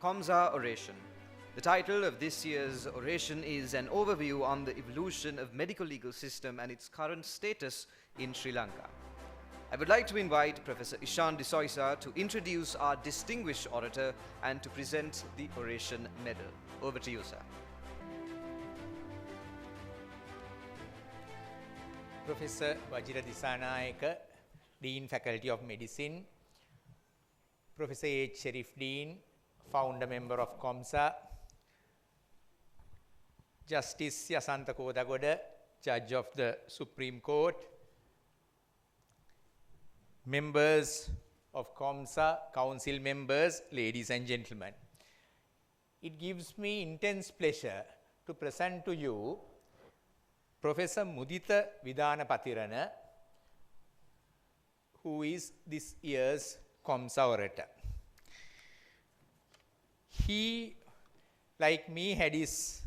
CoMSAA Oration. The title of this year's oration is an overview on the evolution of medical legal system and its current status in Sri Lanka. I would like to invite Professor Ishan D'Souza to introduce our distinguished orator and to present the oration medal. Over to you, sir. Professor Vajira Disanayaka, Dean Faculty of Medicine, Professor H. Sharif Dean, founder member of CoMSAA, Justice Yasantha Kodagoda, Judge of the Supreme Court, members of CoMSAA, council members, ladies and gentlemen. It gives me intense pleasure to present to you Professor Muditha Vidanapathirana, who is this year's CoMSAA orator. He, like me, had his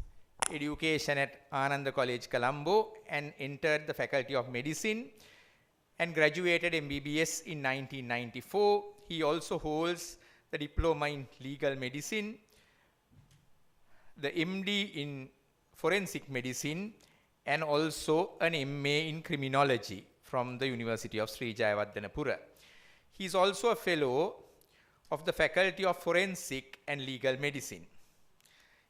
education at Ananda College, Colombo, and entered the Faculty of Medicine and graduated MBBS in 1994. He also holds the Diploma in Legal Medicine, the MD in Forensic Medicine, and also an MA in Criminology from the University of Sri Jayawardenepura. He is also a fellow of the Faculty of Forensic and Legal Medicine.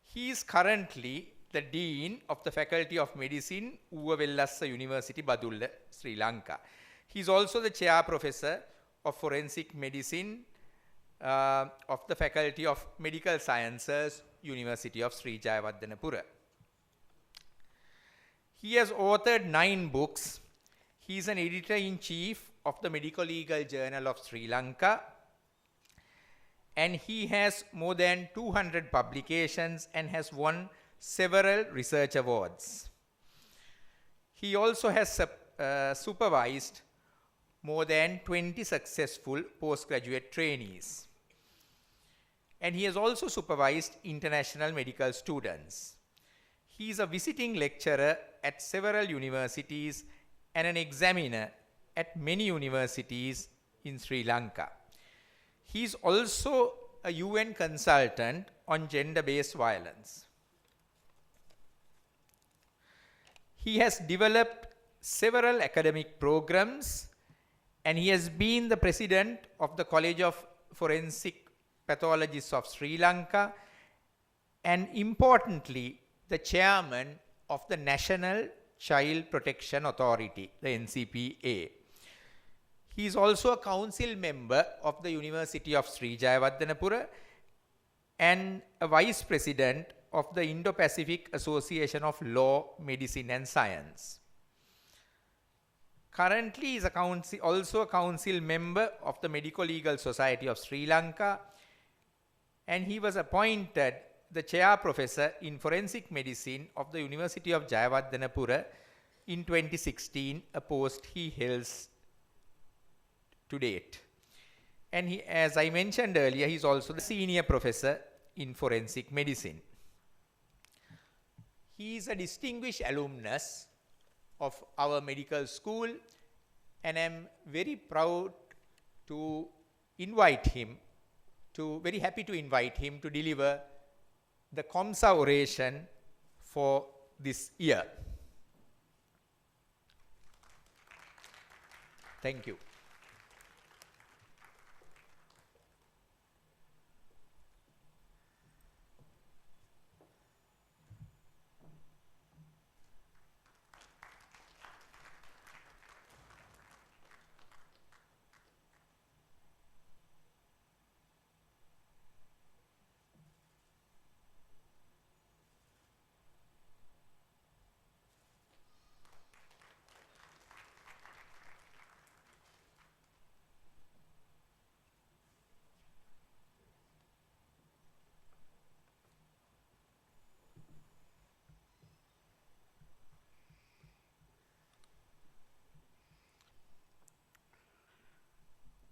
He is currently the Dean of the Faculty of Medicine, Uwa Wellassa University, Badulla, Sri Lanka. He is also the Chair Professor of Forensic Medicine of the Faculty of Medical Sciences, University of Sri Jayawardenepura. He has authored 9 books. He is an editor-in-chief of the Medical Legal Journal of Sri Lanka, and he has more than 200 publications and has won several research awards. He also has supervised more than 20 successful postgraduate trainees. And he has also supervised international medical students. He is a visiting lecturer at several universities and an examiner at many universities in Sri Lanka. He is also a UN consultant on gender-based violence. He has developed several academic programs, and he has been the president of the College of Forensic Pathologists of Sri Lanka, and importantly, the chairman of the National Child Protection Authority, the NCPA. He is also a council member of the University of Sri Jayawardenepura and a vice president of the Indo-Pacific Association of Law, Medicine and Science. Currently, he is also a council member of the Medical Legal Society of Sri Lanka, and he was appointed the chair professor in forensic medicine of the University of Jayawardenepura in 2016, a post he holds to date. And he, as I mentioned earlier, he is also the senior professor in forensic medicine. He is a distinguished alumnus of our medical school, and I am very proud to invite him very happy to invite him to deliver the CoMSAA oration for this year. Thank you.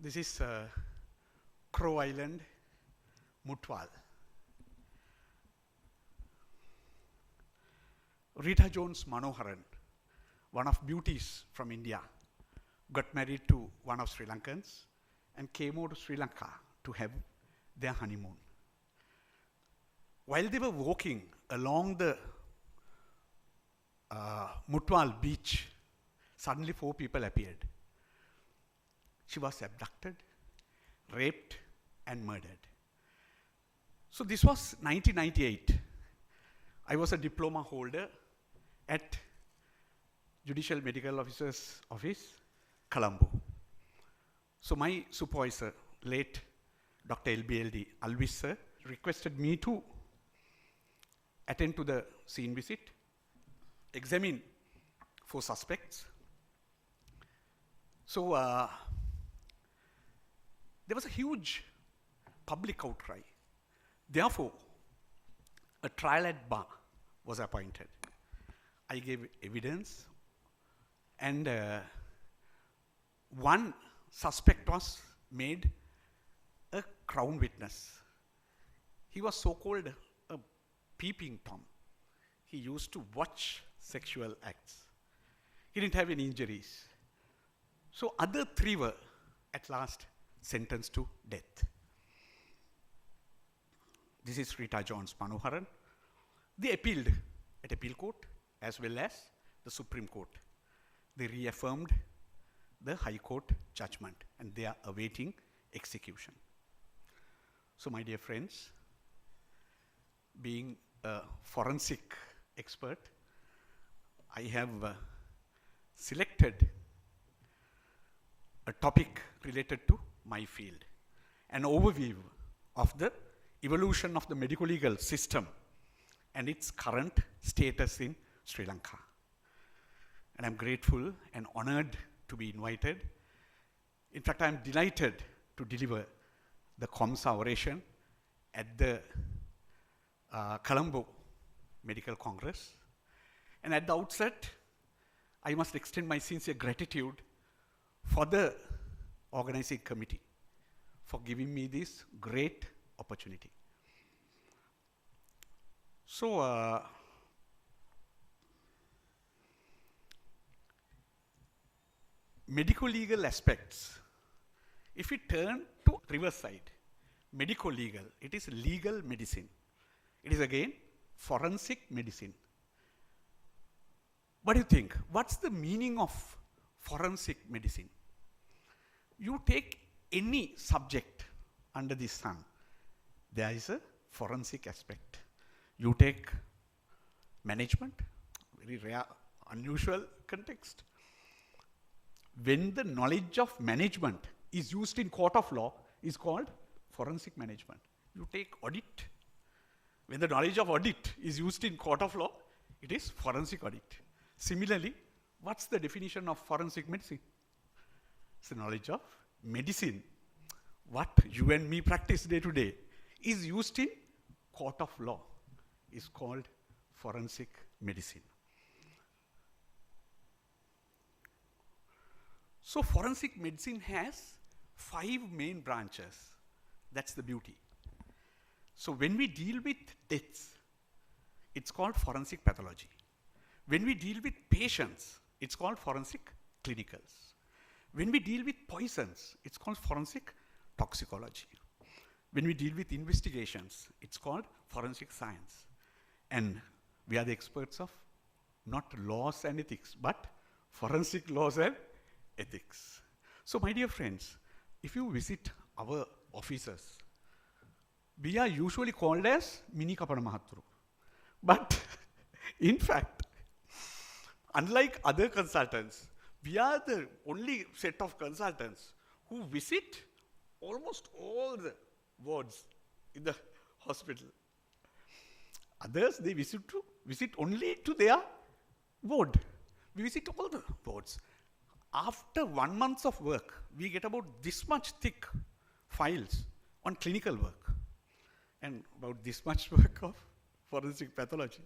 This is Crow Island, Mutwal. Rita Jones Manoharan, one of beauties from India, got married to one of Sri Lankans and came over to Sri Lanka to have their honeymoon. while they were walking along the Mutwal beach, suddenly 4 people appeared. She was abducted, raped, and murdered. So this was 1998. I was a diploma holder at Judicial Medical Officer's Office, Colombo. So my supervisor, late Dr. LBLD Alvis sir, requested me to attend to the scene visit, examine 4 suspects. So there was a huge public outcry. Therefore, a trial at bar was appointed. I gave evidence, and one suspect was made a crown witness. He was so-called a peeping Tom. He used to watch sexual acts. He didn't have any injuries. So other 3 were at last sentenced to death. This is Rita Jones Manoharan. They appealed at appeal court as well as the Supreme Court. They reaffirmed the High Court judgment, and they are awaiting execution. So my dear friends, being a forensic expert, I have selected a topic related to my field, an overview of the evolution of the medical legal system and its current status in Sri Lanka. And I'm grateful and honored to be invited. In fact, I'm delighted to deliver the CoMSAA oration at the Colombo Medical Congress. And at the outset, I must extend my sincere gratitude for the organizing committee for giving me this great opportunity. So, medical legal aspects. If we turn to reverse side, medical legal, it is legal medicine. It is again forensic medicine. What do you think? What's the meaning of forensic medicine? You take any subject under the sun, there is a forensic aspect. You take management, very rare, unusual context. When the knowledge of management is used in court of law, is called forensic management. You take audit. When the knowledge of audit is used in court of law, it is forensic audit. Similarly, what's the definition of forensic medicine? It's the knowledge of medicine. What you and me practice day to day is used in court of law, is called forensic medicine. So forensic medicine has 5 main branches. That's the beauty. So when we deal with deaths, it's called forensic pathology. When we deal with patients, it's called forensic clinicals. When we deal with poisons, it's called forensic toxicology. When we deal with investigations, it's called forensic science. And we are the experts of not laws and ethics, but forensic laws and ethics. So my dear friends, if you visit our offices, we are usually called as Mini Kapana Mahathuru. But in fact, unlike other consultants, we are the only set of consultants who visit almost all the wards in the hospital. Others, they visit only to their ward. We visit all the wards. After 1 month of work, we get about this much thick files on clinical work and about this much work of forensic pathology.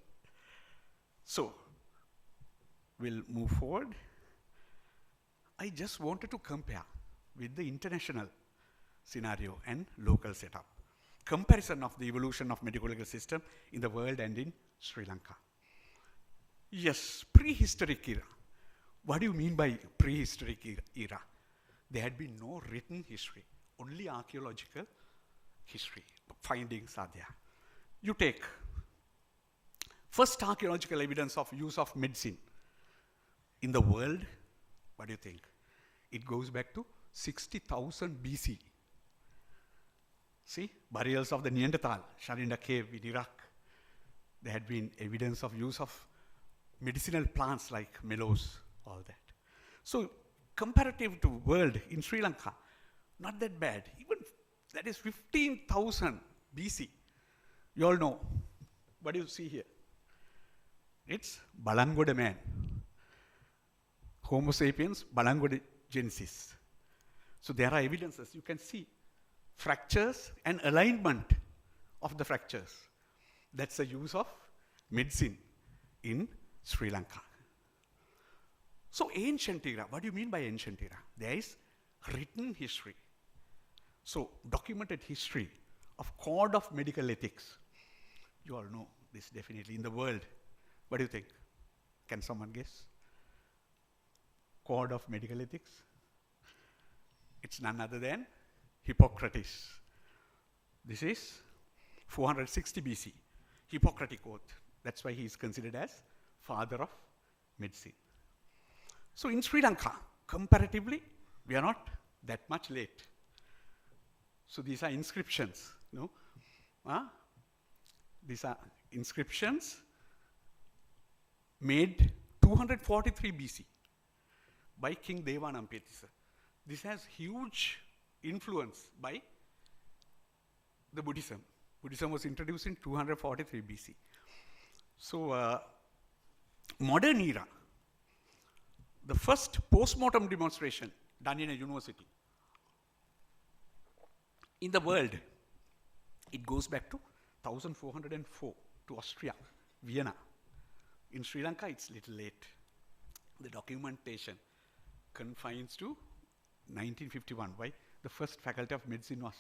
So, we'll move forward. I just wanted to compare with the international scenario and local setup. Comparison of the evolution of medical legal system in the world and in Sri Lanka. Yes, prehistoric era. What do you mean by prehistoric era? There had been no written history, only archaeological history. Findings are there. You take first archaeological evidence of use of medicine in the world. What do you think? It goes back to 60,000 BC. See, burials of the Neanderthal, Sharinda cave in Iraq. There had been evidence of use of medicinal plants like mellows, all that. So, comparative to world in Sri Lanka, not that bad. Even that is 15,000 BC. You all know. What do you see here? It's Balangoda man. Homo sapiens, Balangoda genesis. So there are evidences. You can see fractures and alignment of the fractures. That's the use of medicine in Sri Lanka. So ancient era, what do you mean by ancient era? There is written history. So documented history of code of medical ethics. You all know this definitely in the world. What do you think? Can someone guess? Code of medical ethics? It's none other than Hippocrates. This is 460 BC. Hippocratic oath. That's why he is considered as father of medicine. So in Sri Lanka, comparatively, we are not that much late. So these are inscriptions. No? These are inscriptions made 243 BC by King Devanampiyatissa. This has huge influence by the Buddhism. Buddhism was introduced in 243 BC. So, modern era, the first post-mortem demonstration done in a university in the world, it goes back to 1404 to Austria, Vienna. In Sri Lanka, it's little late. The documentation confines to 1951. Why? The first faculty of medicine was,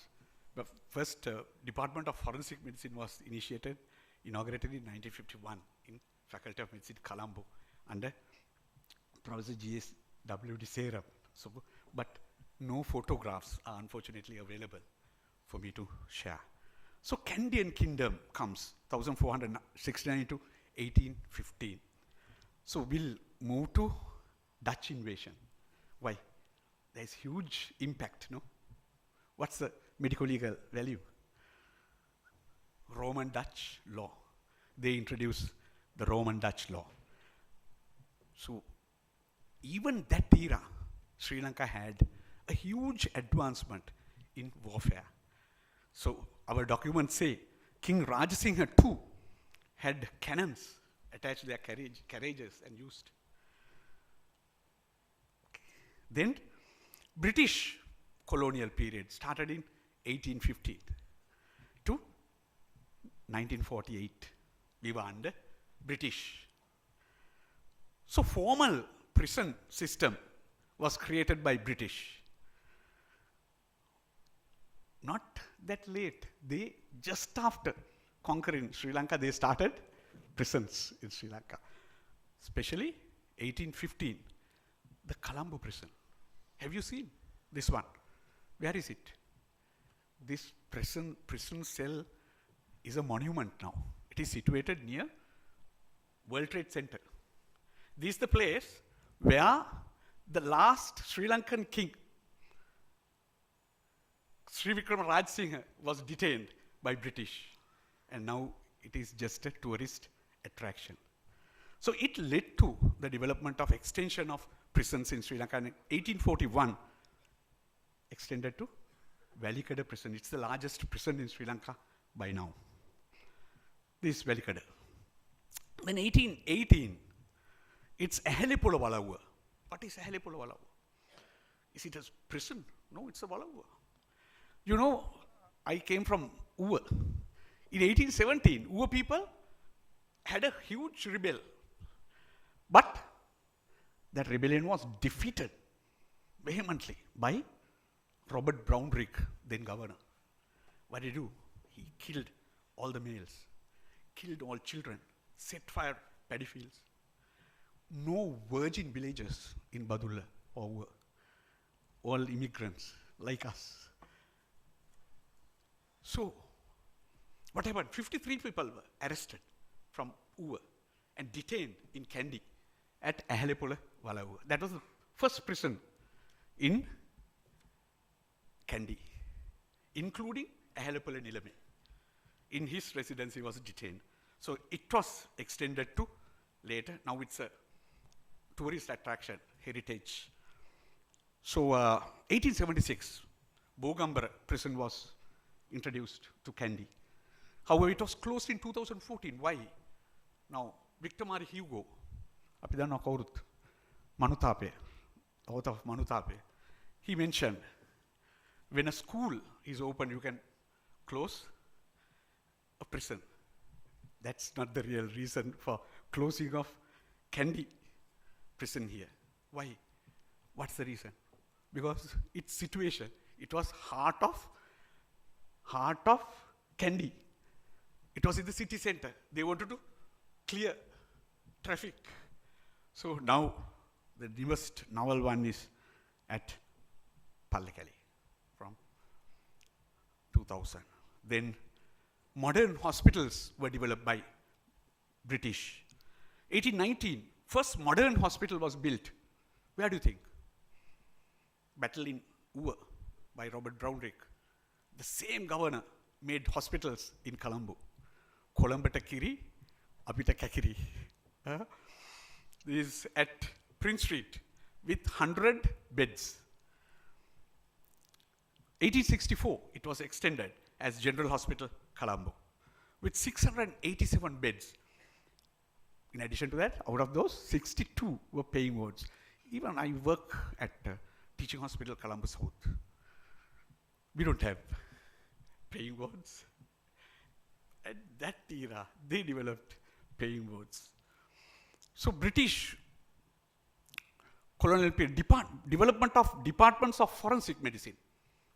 the first department of forensic medicine was inaugurated in 1951 in Faculty of Medicine, Colombo, under Professor G.S. W.D. Seram. So, but no photographs are unfortunately available for me to share. So, Kandyan Kingdom comes 1469 to 1815. So, we'll move to Dutch invasion. Why? There's huge impact, no? What's the medico-legal value? Roman Dutch law. They introduced the Roman Dutch law. So, even that era, Sri Lanka had a huge advancement in warfare. So, our documents say King Rajasingha II had cannons attached to their carriages and used. Then, British colonial period started in 1815 to 1948. We were under British. So, formal prison system was created by British. Not that late. They, just after conquering Sri Lanka, they started prisons in Sri Lanka. Especially 1815, the Colombo prison. Have you seen this one? Where is it? This prison cell is a monument now. It is situated near World Trade Center. This is the place where the last Sri Lankan king, Sri Vikrama Rajasingha, was detained by British. And now it is just a tourist attraction. So it led to the development of extension of prisons in Sri Lanka. In 1841, extended to Velikada prison. It's the largest prison in Sri Lanka by now. This is Velikada. Then 1818, it's Ahelepola Walauwa. What is Ahelepola Walauwa? Is it a prison? No, it's a Walauwa. You know, I came from Uva. In 1817, Uva people had a huge rebellion. But that rebellion was defeated vehemently by Robert Brownrigg, then governor. What did he do? He killed all the males, killed all children, set fire paddy fields. No virgin villages in Badulla or Uva. All immigrants like us. So, What happened? 53 people were arrested from Uva and detained in Kandy at Ahalepola Walauva. That was the first prison in Kandy, including Ahalepola Nilame. In his residence, he was detained. So it was extended to later. Now it's a tourist attraction, heritage. So 1876, Bogambara prison was introduced to Kandy. However, it was closed in 2014. Why? Now, Victor Mari Hugo, අපි දන්නවා කවුරුත් මනුතාපය, author of මනුතාපය, he mentioned, when a school is open, you can close a prison. That's not the real reason for closing of Kandy prison here. Why? What's the reason? Because its situation, it was heart of Kandy. It was in the city center. They wanted to clear traffic. So now the newest novel one is at Pallekali from 2000. Then modern hospitals were developed by British. 1819, first modern hospital was built. Where do you think? Battle in Uva by Robert Brownrigg. The same governor made hospitals in Colombo. Colambata Kiri, Abita Kakiri. This is at Prince Street with 100 beds. 1864, it was extended as General Hospital, Colombo, with 687 beds. In addition to that, out of those, 62 were paying wards. Even I work at Teaching Hospital, Colombo South. We don't have paying wards. At that era, they developed paying wards. So British colonial period, development of departments of forensic medicine.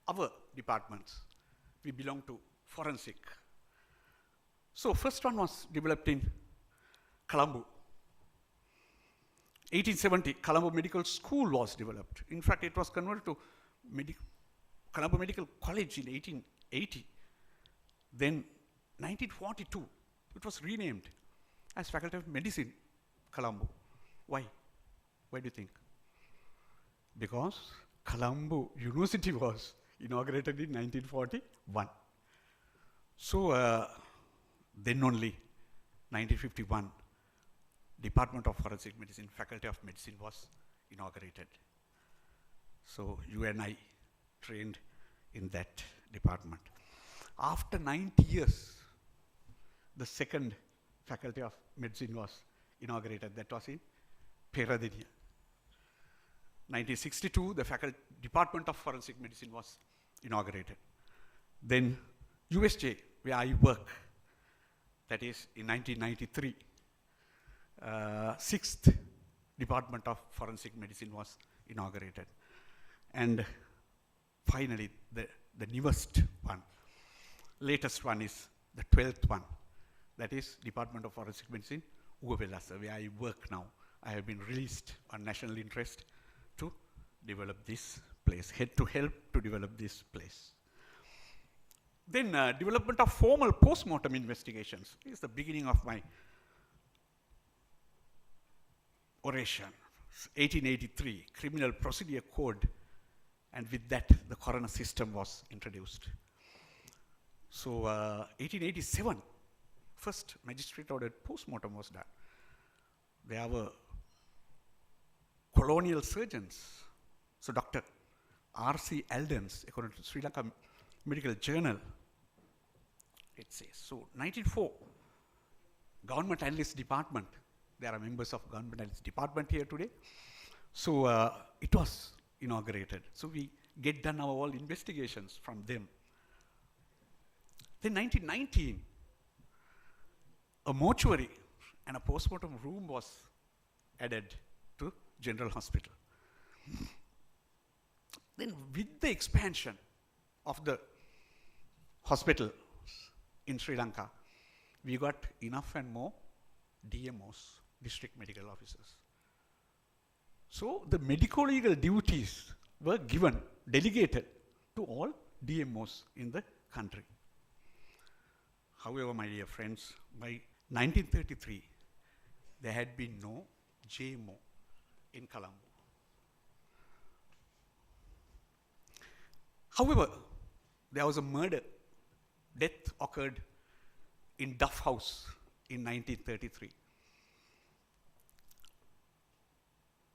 Our departments, we belong to forensic. So first one was developed in Colombo. 1870, Colombo Medical School was developed. In fact, it was converted to Colombo Medical College in 1880. Then 1942, it was renamed as Faculty of Medicine, Colombo. Why? Why do you think? Because Colombo University was inaugurated in 1941. So then only 1951, Department of Forensic Medicine, Faculty of Medicine was inaugurated. So you and I trained in that department. After 90 years, the second Faculty of Medicine was inaugurated. That was in Peradeniya. 1962, the Department of Forensic Medicine was inaugurated. Then USJ, where I work, that is in 1993, sixth Department of Forensic Medicine was inaugurated. And finally, the newest one, latest one is the 12th one, that is Department of Forensic Medicine, Uvavellasa, where I work now. I have been released on national interest to develop this place, to help to develop this place. Then development of formal post-mortem investigations is the beginning of my oration. 1883, Criminal Procedure Code, and with that, the coroner system was introduced. So 1887, first magistrate-ordered post-mortem was done. There were colonial surgeons. So Dr. R.C. Aldens, according to Sri Lanka Medical Journal, it says. So 1904, Government Analyst Department. There are members of Government Analyst Department here today. So it was inaugurated. So we get done our all investigations from them. Then 1919, a mortuary and a postmortem room was added to General Hospital. Then with the expansion of the hospital in Sri Lanka, we got enough and more DMOs, district medical officers. So the medico-legal duties were given, delegated to all DMOs in the country. However, my dear friends, by 1933, there had been no JMO in Colombo. However, there was a murder. Death occurred in Duff House in 1933.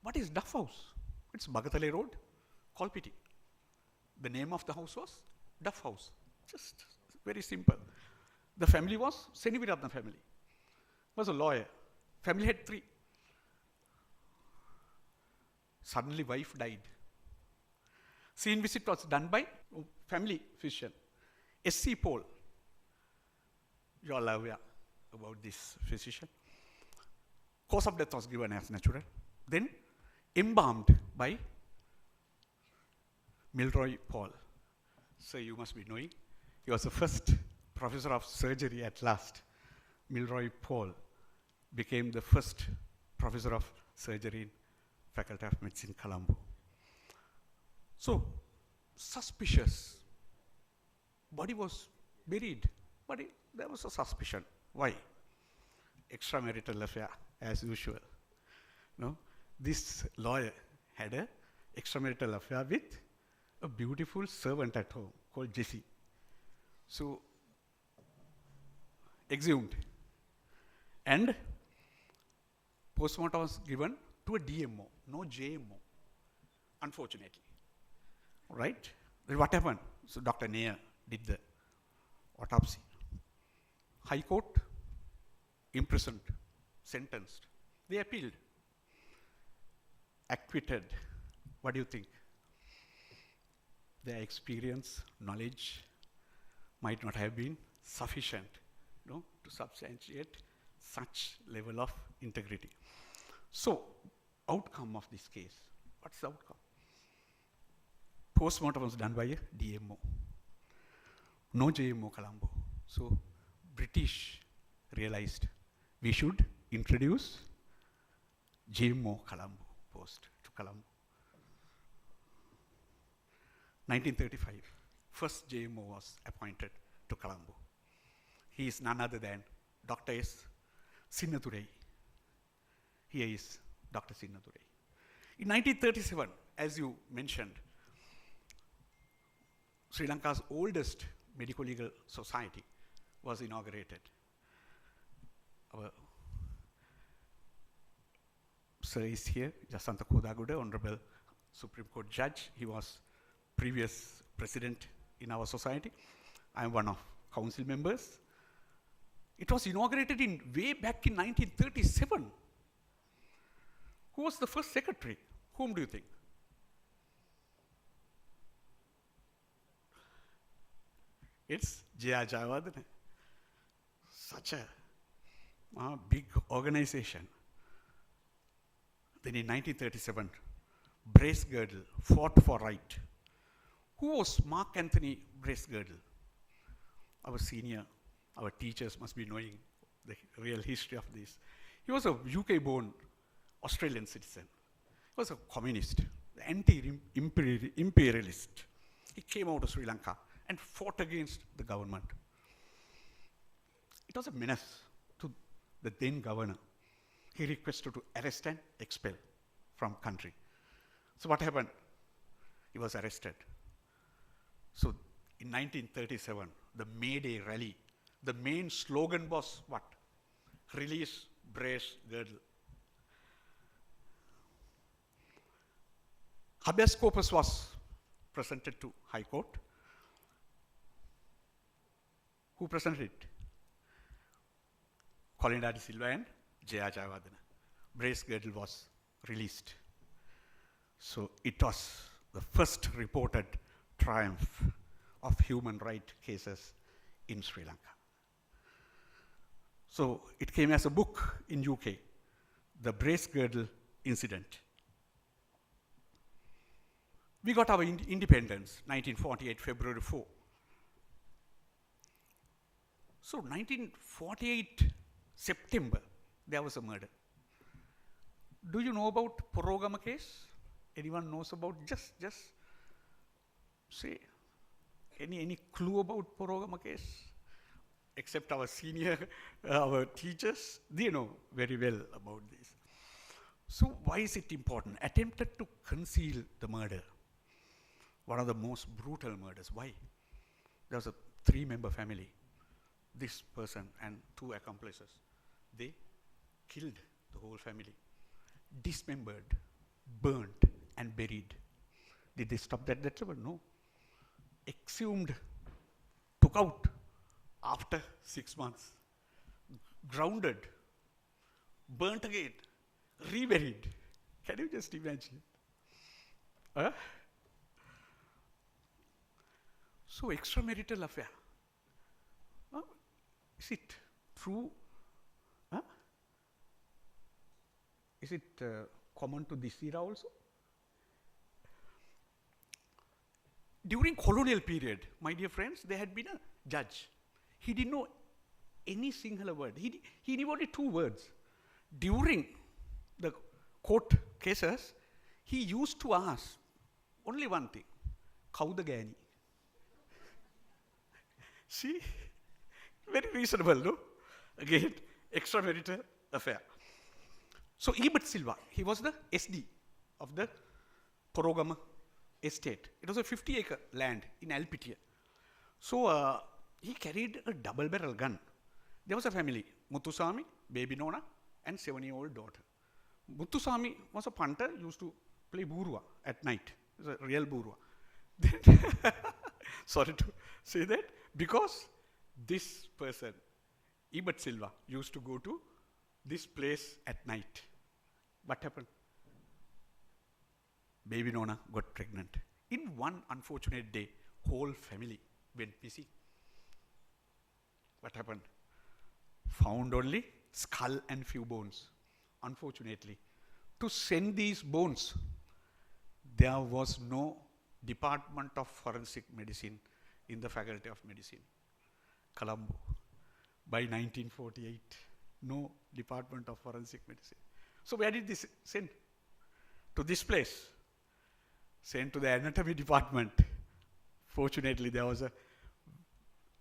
What is Duff House? It's Bagatale Road, Kolpiti. The name of the house was Duff House. Just very simple. The family was Seniviratna family. Was a lawyer. Family had 3. Suddenly wife died. Scene visit was done by family physician, S.C. Paul. You all are aware about this physician. Cause of death was given as natural. Then embalmed by Milroy Paul. So you must be knowing, he was the first professor of surgery at last. Milroy Paul became the first professor of surgery in Faculty of Medicine, Colombo. So, suspicious. Body was buried, but there was a suspicion. Why? Extramarital affair, as usual. No? This lawyer had an extramarital affair with a beautiful servant at home called Jessie. So, exhumed. And postmortem was given to a DMO, no JMO, unfortunately. Right? Then what happened? So, Dr. Nair did the autopsy. High Court imprisoned, sentenced. They appealed. Acquitted. What do you think? Their experience, knowledge might not have been sufficient, to substantiate such level of integrity. So, outcome of this case. What's the outcome? Postmortem was done by a DMO. No JMO Colombo. So, British realized we should introduce JMO Colombo post to Colombo. 1935, first JMO was appointed to Colombo. He is none other than Dr. S. Sinnathurei. Here is Dr. Sinnathurei. In 1937, as you mentioned, Sri Lanka's oldest medico-legal society was inaugurated. Our sir is here, Jasanta Kodaguda, Honorable Supreme Court Judge. He was previous president in our society. I am one of council members. It was inaugurated way back in 1937. Who was the first secretary? Whom do you think? It's J.R. Jayawardena. Such a big organization. Then in 1937, Bracegirdle fought for right. Who was Mark Anthony Bracegirdle? Our senior, our teachers must be knowing the real history of this. He was a UK-born Australian citizen. He was a communist, anti-imperialist. He came out of Sri Lanka and fought against the government. It was a menace to the then governor. He requested to arrest and expel from country. So what happened? He was arrested. So in 1937, the May Day rally, the main slogan was what? Release Bracegirdle. Habeas corpus was presented to High Court. Who presented it? Colinda de Silva and J.R. Jayawardena. Bracegirdle was released. So it was the first reported triumph of human rights cases in Sri Lanka. So it came as a book in UK, The Bracegirdle Incident. We got our independence, 1948, February 4. So 1948, September, there was a murder. Do you know about Porogama case? Anyone knows about? Just say, any clue about Porogama case? except our senior, our teachers, they know very well about this. So why is it important? Attempted to conceal the murder. One of the most brutal murders. Why? There was a 3-member family. This person and 2 accomplices. They killed the whole family. Dismembered, burnt and buried. Did they stop that level? No. Exhumed, took out after 6 months. Grounded, burnt again, reburied. Can you just imagine? Huh? So extramarital affair. Is it true? Huh? Is it common to this era also? During colonial period, my dear friends, there had been a judge. He didn't know any single word. He knew only 2 words. During the court cases, he used to ask only one thing. Kauda gani? See? Very reasonable, no? Again, extramarital affair. So Ebert Silva, he was the SD of the Porogama estate. It was a 50-acre land in Alpitia. So he carried a double-barrel gun. There was a family, Muthusamy, baby Nona, and 7-year-old daughter. Muthusamy was a punter, used to play burwa at night. He was a real burwa. Sorry to say that, because this person, Ebert Silva, used to go to this place at night. What happened? Baby Nona got pregnant. In one unfortunate day, whole family went missing. What happened? Found only skull and few bones. Unfortunately, to send these bones, there was no Department of Forensic Medicine in the Faculty of Medicine, Colombo. By 1948, no Department of Forensic Medicine. So where did this send? To this place. Sent to the anatomy department. Fortunately, there was a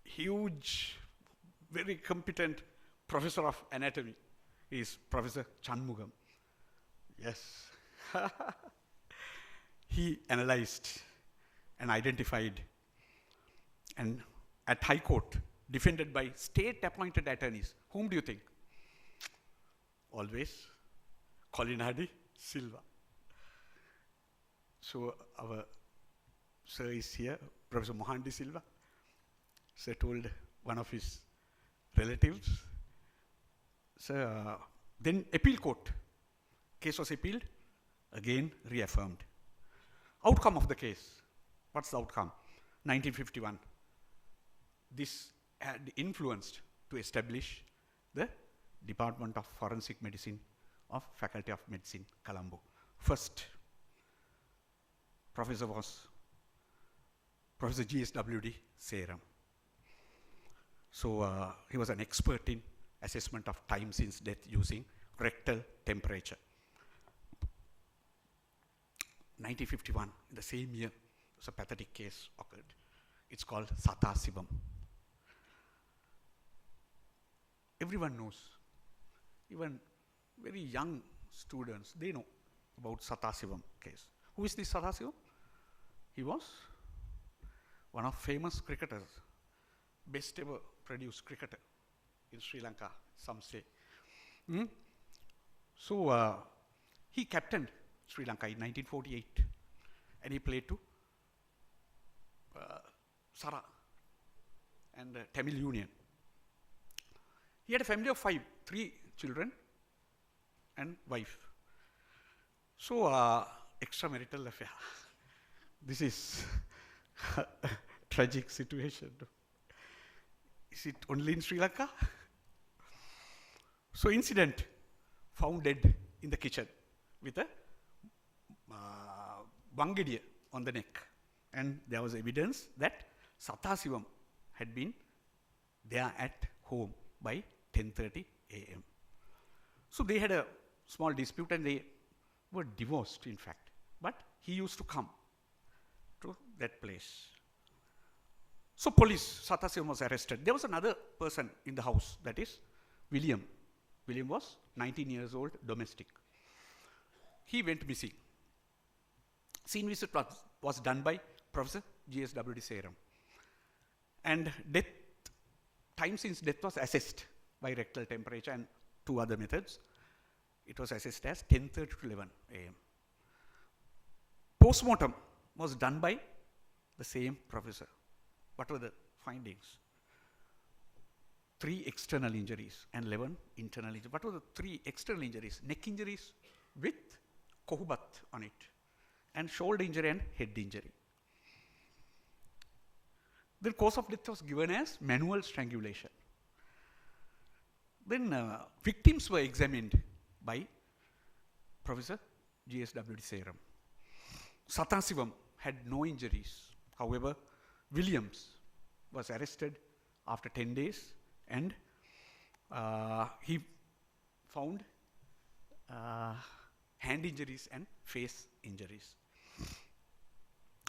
huge, very competent professor of anatomy. He is Professor Chanmugam. Yes. He analyzed and identified, and at High Court, defended by state-appointed attorneys. Whom do you think? Always Colinadi Silva. So our sir is here, Professor Mohandi Silva. Sir told one of his relatives. Sir, then appeal court. Case was appealed, again reaffirmed. Outcome of the case. What's the outcome? 1951. This had influenced to establish the Department of Forensic Medicine of Faculty of Medicine, Colombo. First professor was Professor GSWD Seram. So he was an expert in assessment of time since death using rectal temperature. 1951, in the same year, a pathetic case occurred. It's called Sathasivam. Everyone knows, even very young students, they know about Sathasivam case. Who is this Sathasivam? He was one of famous cricketers, best ever produced cricketer in Sri Lanka, some say. So he captained Sri Lanka in 1948, and he played to Sara and Tamil Union. He had a family of 5, 3 children and wife. So extramarital affair. This is a tragic situation. Is it only in Sri Lanka? So incident, found dead in the kitchen with a Bangadiya on the neck. And there was evidence that Sathasivam had been there at home by 10:30 a.m. So they had a small dispute and they were divorced, in fact. But he used to come to that place. So police, Sathasivam was arrested. There was another person in the house, that is William. William was 19 years old, domestic. He went missing. Scene visit was done by Professor G.S.W.D. Seram. And time since death was assessed by rectal temperature and 2 other methods. It was assessed as 10:30 to 11 a.m. Postmortem was done by the same professor. What were the findings? 3 external injuries and 11 internal injuries. What were the 3 external injuries? Neck injuries with kohubat on it, and shoulder injury and head injury. The cause of death was given as manual strangulation. Then victims were examined by Professor G.S.W.D. Seram. Sathasivam had no injuries. However, Williams was arrested after 10 days, and he found hand injuries and face injuries.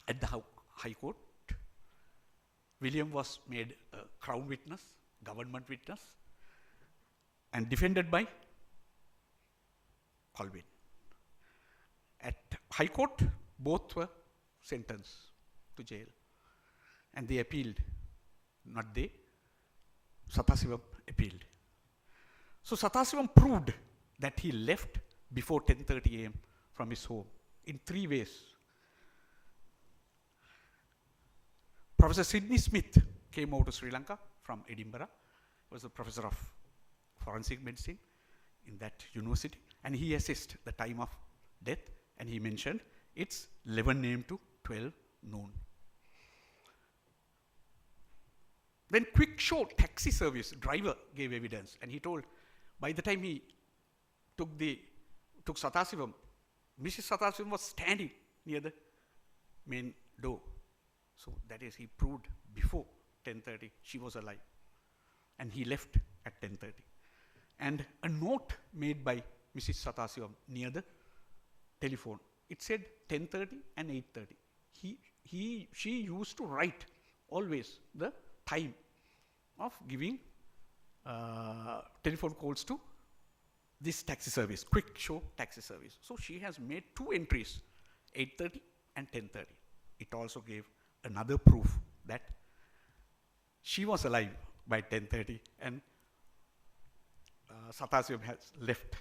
At the High Court, William was made a Crown witness, government witness, and defended by Colvin. At High Court, both were sentenced to jail, and they appealed. Not they, Sathasivam appealed. So Sathasivam proved that he left before 10:30 a.m. from his home in 3 ways. Professor Sidney Smith came over to Sri Lanka from Edinburgh, was a professor of forensic medicine in that university, and he assessed the time of death, and he mentioned it's 11 a.m. to 12 noon. Then Quick Show taxi service driver gave evidence, and he told by the time he took Sathasivam, Mrs. Sathasivam was standing near the main door. So that is, he proved before 10:30 she was alive, and he left at 10:30. And a note made by Mrs. Sathasivam near the telephone, it said 10:30 and 8:30. She used to write always the time of giving telephone calls to this taxi service, Quick Show taxi service. So she has made 2 entries, 8:30 and 10:30. It also gave another proof that she was alive by 10:30, and Sathasivam has left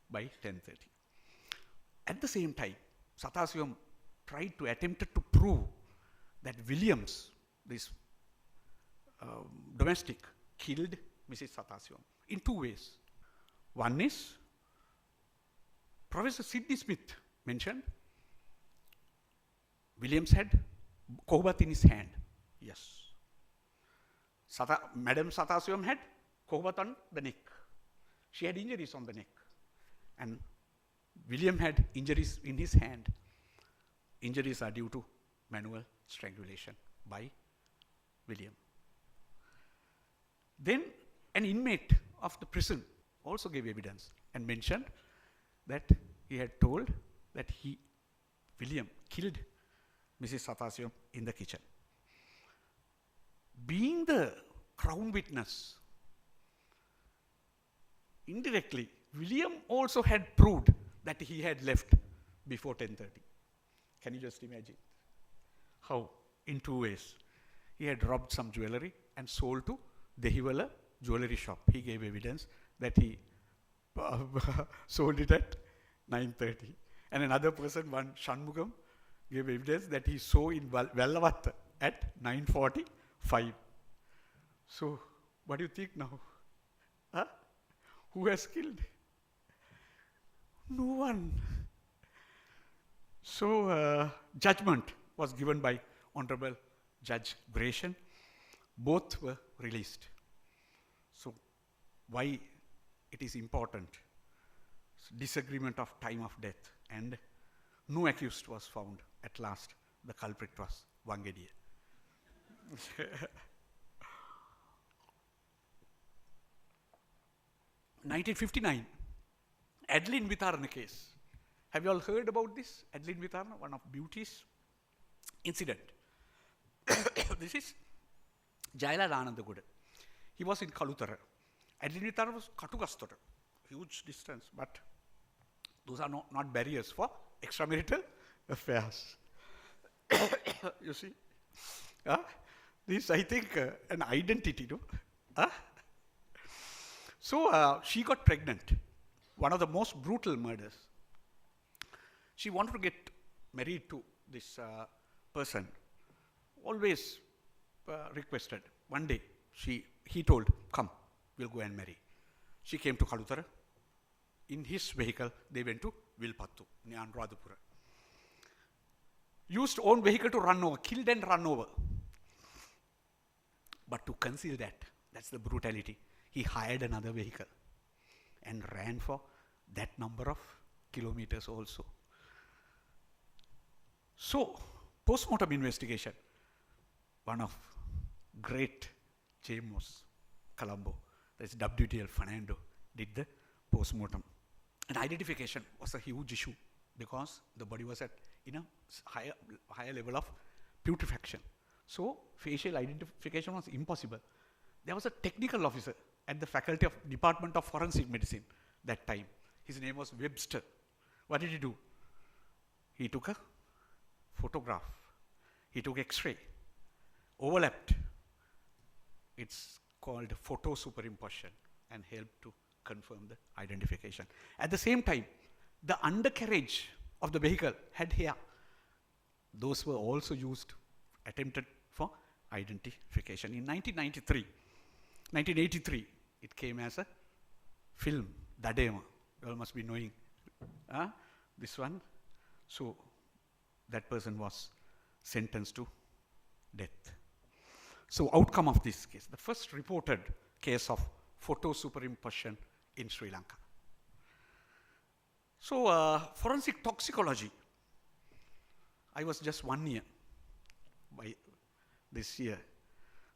by 10:30. At the same time, Sathasivam attempted to prove that Williams, this domestic, killed Mrs. Sathasivam in 2 ways. One is, Professor Sidney Smith mentioned Williams had kohubat in his hand. Yes. Madam Sathasivam had kohubat on the neck. She had injuries on the neck. And William had injuries in his hand. Injuries are due to manual strangulation by William. Then an inmate of the prison also gave evidence and mentioned that he had told that William, killed Mrs. Sathasivam in the kitchen. Being the Crown witness, indirectly, William also had proved that he had left before 10:30. Can you just imagine? How? In 2 ways. He had robbed some jewelry and sold to Dehiwala jewelry shop. He gave evidence that he sold it at 9:30. And another person, one Shanmugam, gave evidence that he saw in Vellavath at 9:45. So, what do you think now? Huh? Who has killed? No one. So, judgment was given by Honorable Judge Oration. Both were released. So, why it is important? Disagreement of time of death, and no accused was found. At last, the culprit was Wangediya. 1959, Adeline Vitharana case. Have you all heard about this? Adeline Vitharana, one of beauty's incident. This is Jailad Anandaguda. He was in Kalutara. Adlinitara was Katukastora. Huge distance, but those are not barriers for extramarital affairs. You see? This, I think, an identity, no? So she got pregnant. One of the most brutal murders. She wanted to get married to this person. Always requested. One day, he told, come, we'll go and marry. She came to Kalutara. In his vehicle, they went to Vilpattu, near Anuradhapura. Used own vehicle to run over, killed and run over. But to conceal that, that's the brutality, he hired another vehicle and ran for that number of kilometers also. So, post-mortem investigation, one of great JMOs, Colombo, that's WTL Fernando, did the post-mortem. And identification was a huge issue because the body was at a higher level of putrefaction. So facial identification was impossible. There was a technical officer at the Faculty of Department of Forensic Medicine that time. His name was Webster. What did he do? He took a photograph. He took X-ray, overlapped. It's called photo superimposition and helped to confirm the identification. At the same time, the undercarriage of the vehicle had hair. Those were also used, attempted for identification. In 1983, it came as a film, Dadema. You all must be knowing this one. So that person was sentenced to death. So outcome of this case, the first reported case of photo superimposition in Sri Lanka. So forensic toxicology, I was just 1 year by this year.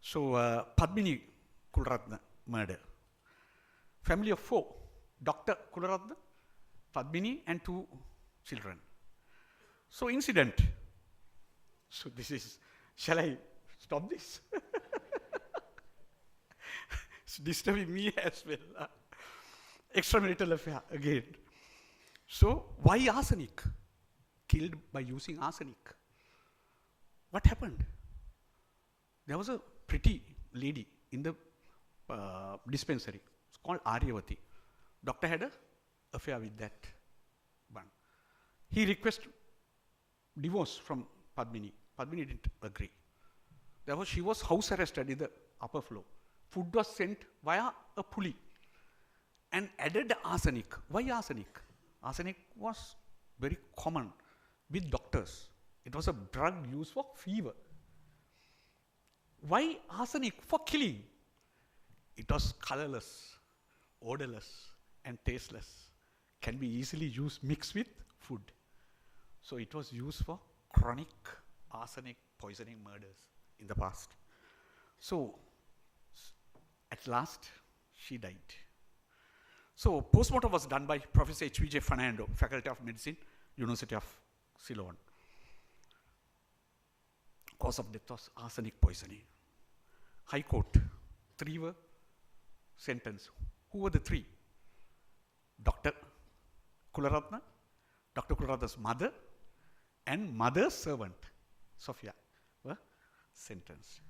So Padmini Kulratna murder. Family of 4, Dr. Kularatna, Padmini and 2 children. So incident. So this is, shall I stop this? It's disturbing me as well. Extramarital affair again. So why arsenic? Killed by using arsenic. What happened? There was a pretty lady in the dispensary. It's called Aryavati. Doctor had an affair with that one. He requested divorce from Padmini. Padmini didn't agree. Therefore, she was house arrested in the upper floor. Food was sent via a pulley and added arsenic. Why arsenic? Arsenic was very common with doctors. It was a drug used for fever. Why arsenic? For killing. It was colorless, odorless, and tasteless. Can be easily used mixed with food. So it was used for chronic arsenic poisoning murders in the past. So at last, she died. So postmortem was done by Professor H.V.J. Fernando, Faculty of Medicine, University of Ceylon. Cause of death was arsenic poisoning. High Court, 3 were sentenced. Who were the 3? Dr. Kularatna, Dr. Kularatna's mother, and mother's servant, Sophia, were sentenced.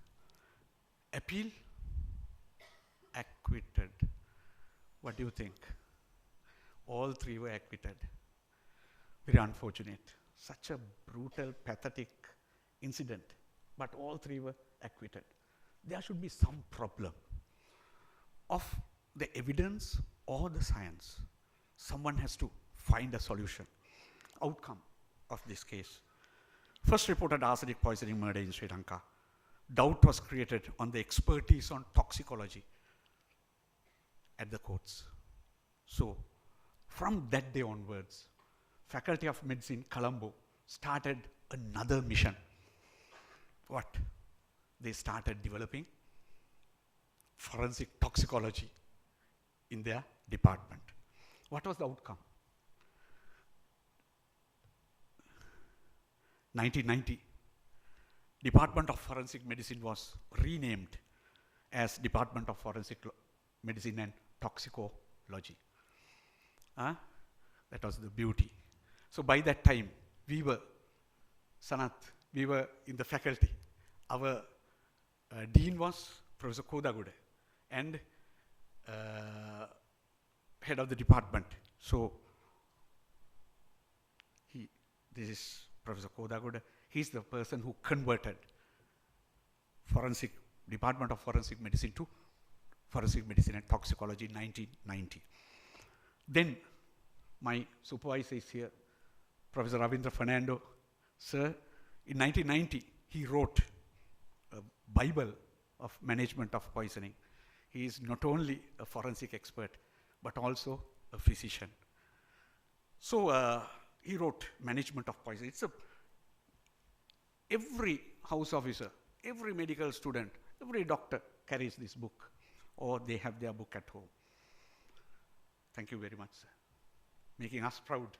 Appeal, acquitted. What do you think? All 3 were acquitted. Very unfortunate. Such a brutal, pathetic incident. But all 3 were acquitted. There should be some problem of the evidence or the science. Someone has to find a solution. Outcome of this case. First reported arsenic poisoning murder in Sri Lanka. Doubt was created on the expertise on toxicology at the courts. So, from that day onwards, Faculty of Medicine, Colombo, started another mission. What? They started developing forensic toxicology in their department. What was the outcome? 1990, Department of Forensic Medicine was renamed as Department of Forensic Medicine and Toxicology. That was the beauty. So by that time, we were in the faculty. Our dean was Professor Kodagude and head of the department. So this is Professor Kodagude. He's the person who converted Department of Forensic Medicine to Forensic Medicine and Toxicology in 1990. Then my supervisor is here, Professor Ravindra Fernando. Sir, in 1990, he wrote a Bible of management of poisoning. He is not only a forensic expert, but also a physician. So he wrote Management of Poisoning. Every house officer, every medical student, every doctor carries this book, or they have their book at home. Thank you very much, sir. Making us proud.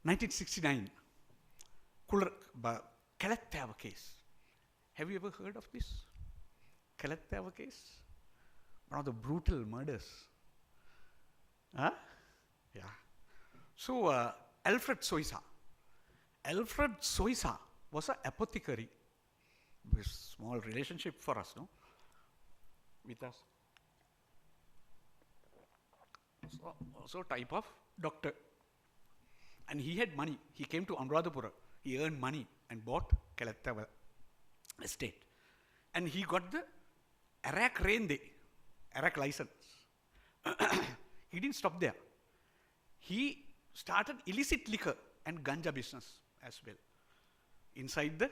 1969, Kalattava case. Have you ever heard of this? Kalattava case? One of the brutal murders. Yeah. So Alfred Soisa was an apothecary. A small relationship for us, no? With us. So also type of doctor. And he had money. He came to Anuradhapura. He earned money and bought Kalattava estate. And he got the Arak license. He didn't stop there. He started illicit liquor and ganja business as well. Inside the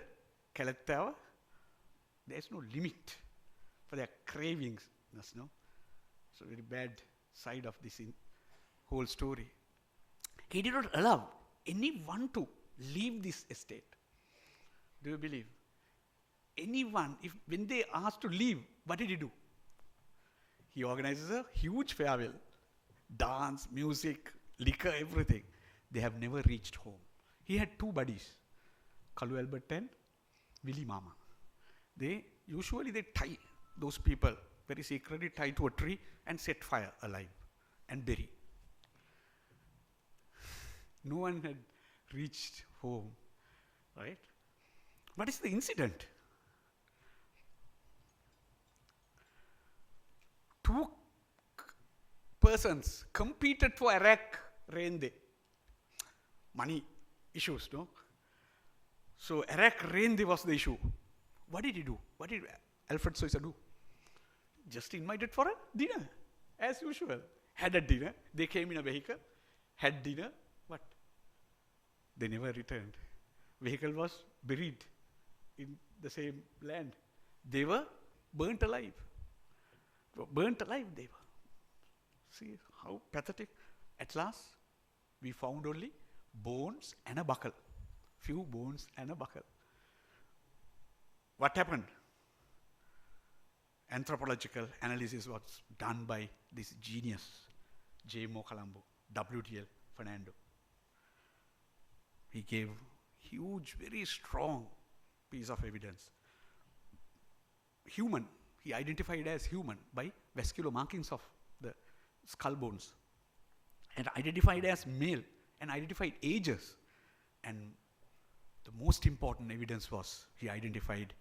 Kalattava, there's no limit for their cravings. No? It's a very bad side of this whole story. He did not allow anyone to leave this estate. Do you believe? Anyone, when they asked to leave, what did he do? He organizes a huge farewell. Dance, music, liquor, everything. They have never reached home. He had two buddies, Kalu Albert and Willy Mama. They tie those people very secretly, tie to a tree and set fire alive and bury. No one had reached home, right? What is the incident? Two persons competed for Arak Rende. Money issues, no? So Arak Rende was the issue. What did he do? What did Alfred Soisa do? Just invited for a dinner, as usual. Had a dinner. They came in a vehicle, had dinner. What? They never returned. Vehicle was buried in the same land. They were burnt alive. Burnt alive they were. See how pathetic. At last, we found only bones and a buckle. Few bones and a buckle. What happened? Anthropological analysis was done by this genius, J.M.O. Colombo, W.T.L. Fernando. He gave huge, very strong piece of evidence. Human, he identified as human by vascular markings of the skull bones, and identified as male, and identified ages. And the most important evidence was he identified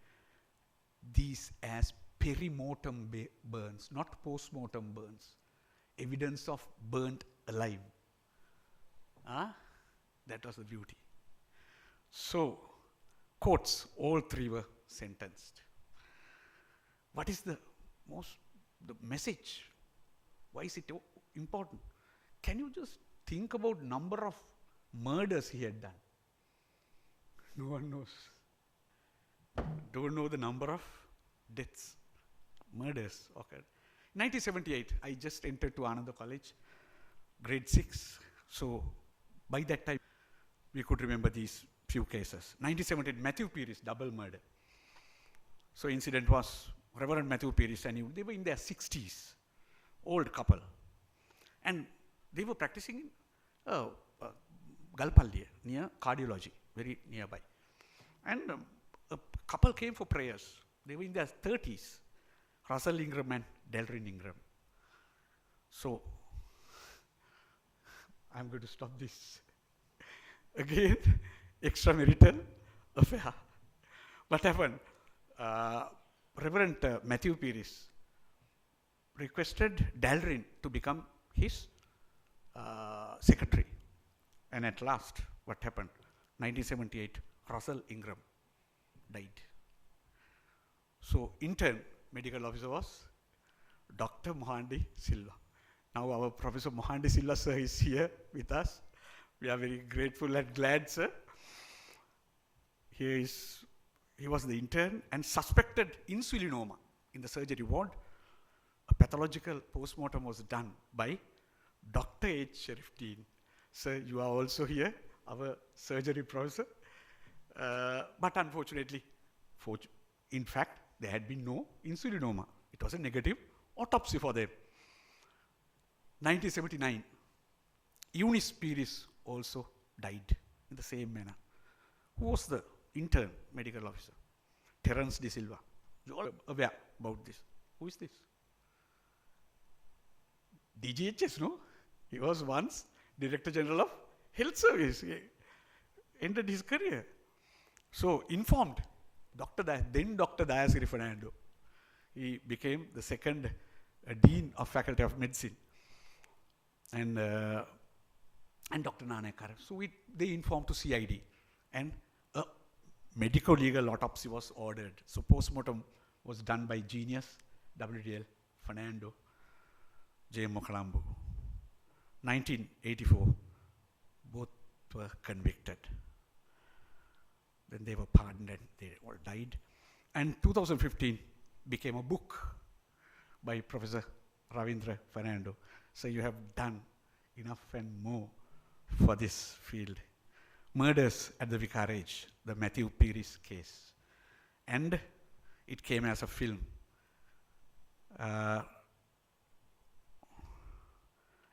these as perimortem burns, not post-mortem burns. Evidence of burnt alive. That was the beauty. So, courts, all three were sentenced. What is the message? Why is it important? Can you just think about number of murders he had done? No one knows. Don't know the number of deaths, murders occurred. 1978, I just entered to Ananda College, grade 6. So by that time, we could remember these few cases. 1978, Matthew Pierce, double murder. So incident was Reverend Matthew Pierce, and they were in their 60s, old couple. And they were practicing in Galpalli, near cardiology, very nearby. And a couple came for prayers. They were in their 30s. Russell Ingram and Delrin Ingram. So, I'm going to stop this. Again, extramarital affair. What happened? Reverend Matthew Pierce requested Delrin to become his secretary. And at last, what happened? 1978, Russell Ingram died. So, intern medical officer was Dr. Mohandi Silva. Now, our Professor Mohandi Silva sir is here with us. We are very grateful and glad, sir. He was the intern and suspected insulinoma in the surgery ward. A pathological postmortem was done by Dr. H. Sharif Dean. Sir, you are also here, our surgery professor. But unfortunately, in fact, there had been no insulinoma. It was a negative autopsy for them. 1979, Eunice Pierce also died in the same manner. Who was the intern medical officer? Terence De Silva. You all aware about this. Who is this? DGHS, no? He was once Director General of Health Service. He ended his career. So, informed then Dr. Dayasiri Fernando. He became the second Dean of Faculty of Medicine. And Dr. Nanekar. So, they informed to CID. And a medico-legal autopsy was ordered. So, postmortem was done by Genius, WDL, Fernando, J. Mokalambu. 1984, both were convicted. Then they were pardoned and they all died. And 2015 became a book by Professor Ravindra Fernando. So you have done enough and more for this field. Murders at the Vicarage, the Matthew Pierce case. And it came as a film.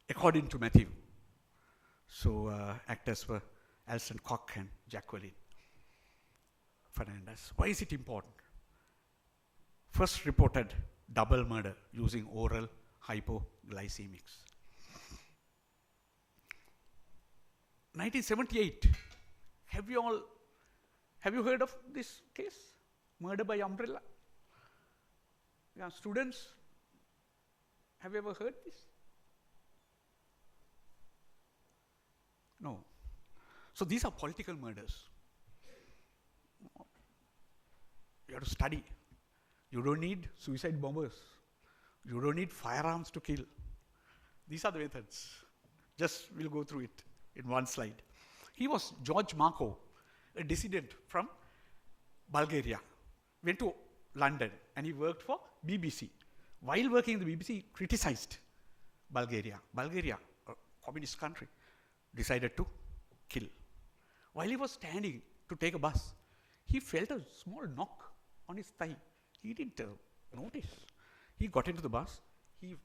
According to Matthew. So actors were Alston Koch and Jacqueline Fernandez. Why is it important? First reported double murder using oral hypoglycemics. 1978. Have you heard of this case? Murder by umbrella? Yeah, students, have you ever heard this? No. So these are political murders. You have to study. You don't need suicide bombers. You don't need firearms to kill. These are the methods. Just we'll go through it in one slide. He was George Markov, a dissident from Bulgaria. Went to London and he worked for BBC. While working in the BBC, he criticized Bulgaria. Bulgaria, a communist country, decided to kill. While he was standing to take a bus, he felt a small knock on his thigh. He didn't notice. He got into the bus, he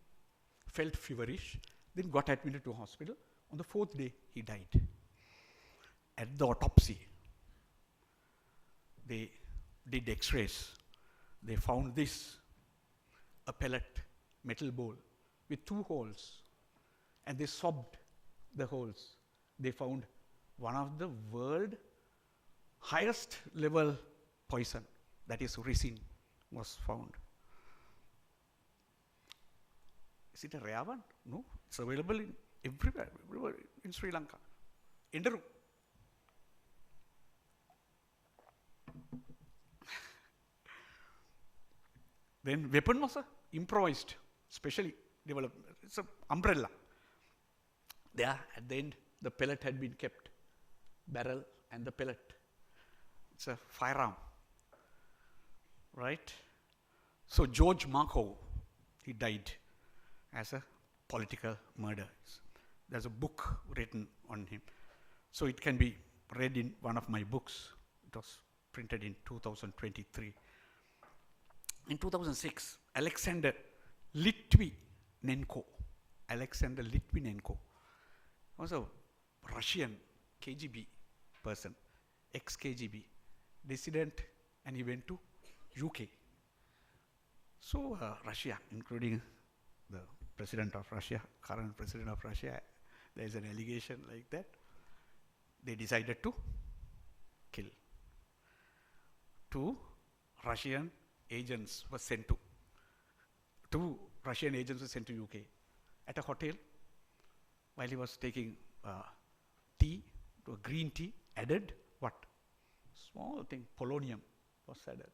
felt feverish, then got admitted to hospital. On the fourth day, he died. At the autopsy, they did x-rays. They found this, a pellet metal bowl with 2 holes, and they swabbed the holes. They found one of the world highest level poison, that is resin, was found. Is it a rare one? No, it's available in everywhere in Sri Lanka. Enderu. Then weapon was improvised, specially developed. It's an umbrella. There at the end, the pellet had been kept. Barrel and the pellet. It's a firearm. Right? So George Markov, he died as a political murder. There's a book written on him. So it can be read in one of my books. It was printed in 2023. In 2006, Alexander Litvinenko was a Russian KGB person, ex-KGB, dissident, and he went to UK So Russia, including the president of Russia, current president of Russia, there is an allegation like that. They decided to kill. 2 Russian agents were sent to. 2 Russian agents were sent to UK at a hotel while he was taking tea, to a green tea, added what? Small thing, polonium was added.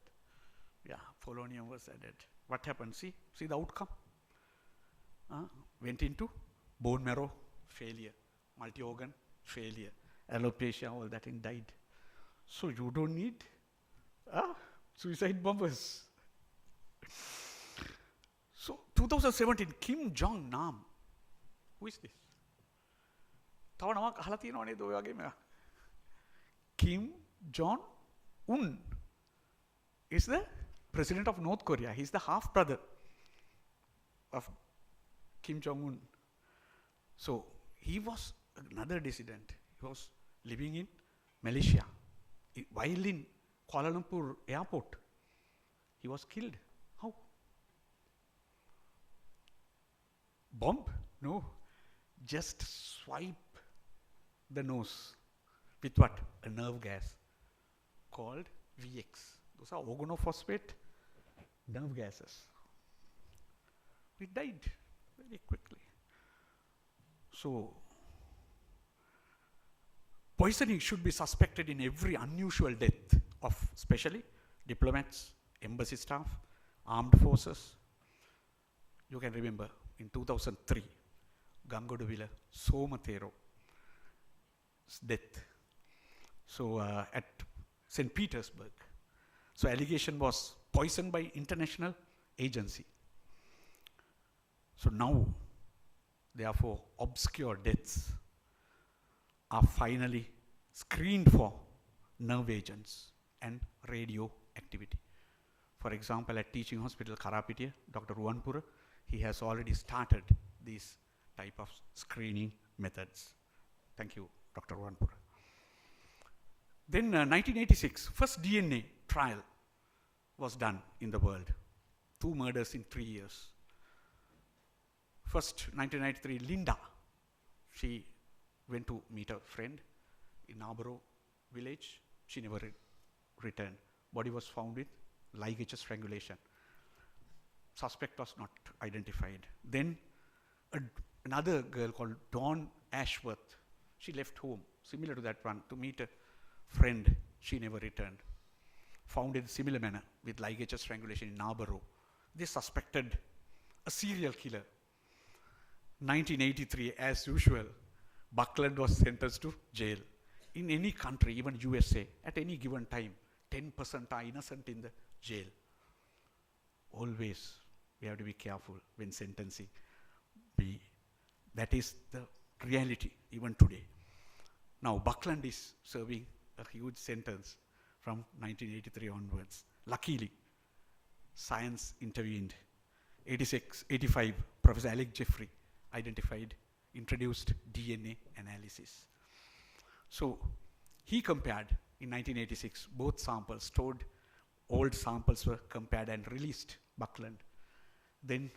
Yeah, polonium was added. What happened? See the outcome. Went into bone marrow failure, multi-organ failure, alopecia, all that, and died. So you don't need suicide bombers. So 2017, Kim Jong Nam. Who is this? තව නමක් අහලා තියෙනව නේද ඔය වගේම? Kim Jong Un is the president of North Korea. He's the half brother of Kim Jong Un. So he was another dissident. He was living in Malaysia. While in Kuala Lumpur airport, he was killed. How? Bomb? No. Just swipe the nose with what? A nerve gas called VX. Those are organophosphate nerve gases. We died very quickly. So, poisoning should be suspected in every unusual death of especially diplomats, embassy staff, armed forces. You can remember in 2003, Gangoduvila Somathero's death. So at St. Petersburg. So allegation was poisoned by international agency. So now, therefore, obscure deaths are finally screened for nerve agents and radioactivity. For example, at Teaching Hospital Karapitiya, Dr. Ruwanpura, he has already started these type of screening methods. Thank you, Dr. Ruwanpura. Then 1986, first DNA trial was done in the world. 2 murders in 3 years. First, 1993, Linda, she went to meet a friend in Narborough village. She never returned. Body was found with ligature strangulation. Suspect was not identified. Then another girl called Dawn Ashworth, she left home, similar to that one, to meet a friend. She never returned. Found in similar manner with ligature strangulation in Narborough. They suspected a serial killer. 1983, as usual, Buckland was sentenced to jail. In any country, even USA, at any given time, 10% are innocent in the jail. Always, we have to be careful when sentencing. That is the reality, even today. Now, Buckland is serving a huge sentence from 1983 onwards. Luckily, science intervened. 85, Professor Alec Jeffrey introduced DNA analysis. So he compared in 1986 both samples, stored old samples were compared and released Buckland. Then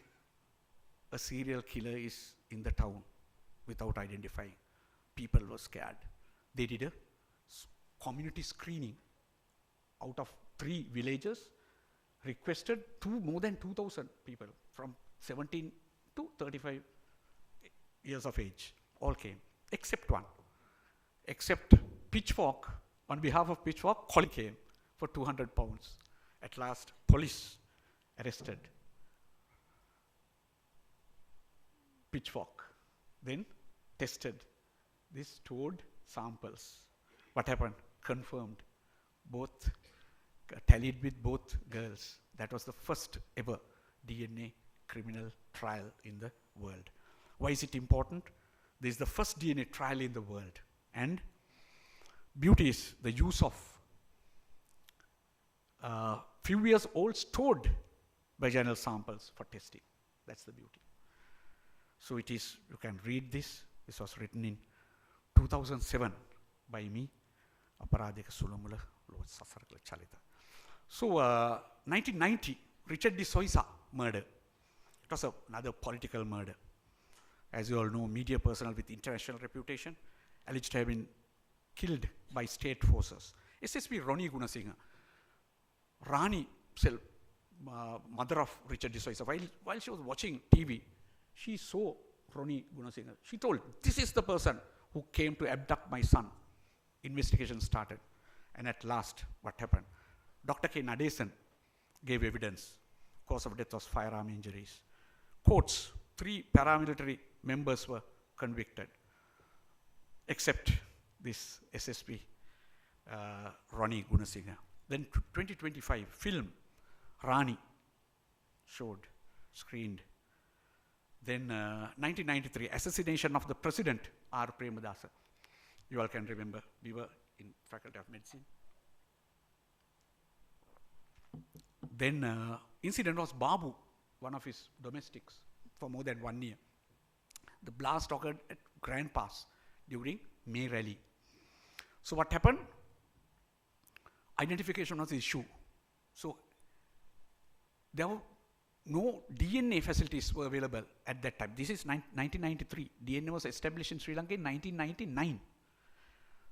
a serial killer is in the town without identifying. People were scared. They did a community screening. Out of 3 villages, requested more than 2,000 people from 17 to 35 years of age. All came, except one. Except Pitchfork, on behalf of Pitchfork, Collie came for 200 pounds. At last, police arrested Pitchfork. Then tested these stored samples. What happened? Confirmed. Both tallied with both girls. That was the first ever DNA criminal trial in the world. Why is it important? This is the first DNA trial in the world. And beauty is the use of few years old stored vaginal samples for testing. That's the beauty. So it is, you can read this. This was written in 2007 by me. So 1990, Richard de Souza murder. It was another political murder. As you all know, media personnel with international reputation alleged to have been killed by state forces. SSP Ronnie Gunasinghe, Rani, mother of Richard D'Souza, while she was watching TV, she saw Ronnie Gunasinghe. She told, this is the person who came to abduct my son. Investigation started. And at last, what happened? Dr. K. Nadesan gave evidence. Cause of death was firearm injuries. Courts, 3 paramilitary members were convicted, except this SSP, Ronnie Gunasinghe. Then 2025, film, Rani, showed, screened. Then 1993, assassination of the president, R. Premadasa. You all can remember, we were in Faculty of Medicine. Then incident was Babu, one of his domestics, for more than 1 year. The blast occurred at Grand Pass during May rally. So what happened? Identification was the issue. So there were no DNA facilities were available at that time. This is 1993. DNA was established in Sri Lanka in 1999.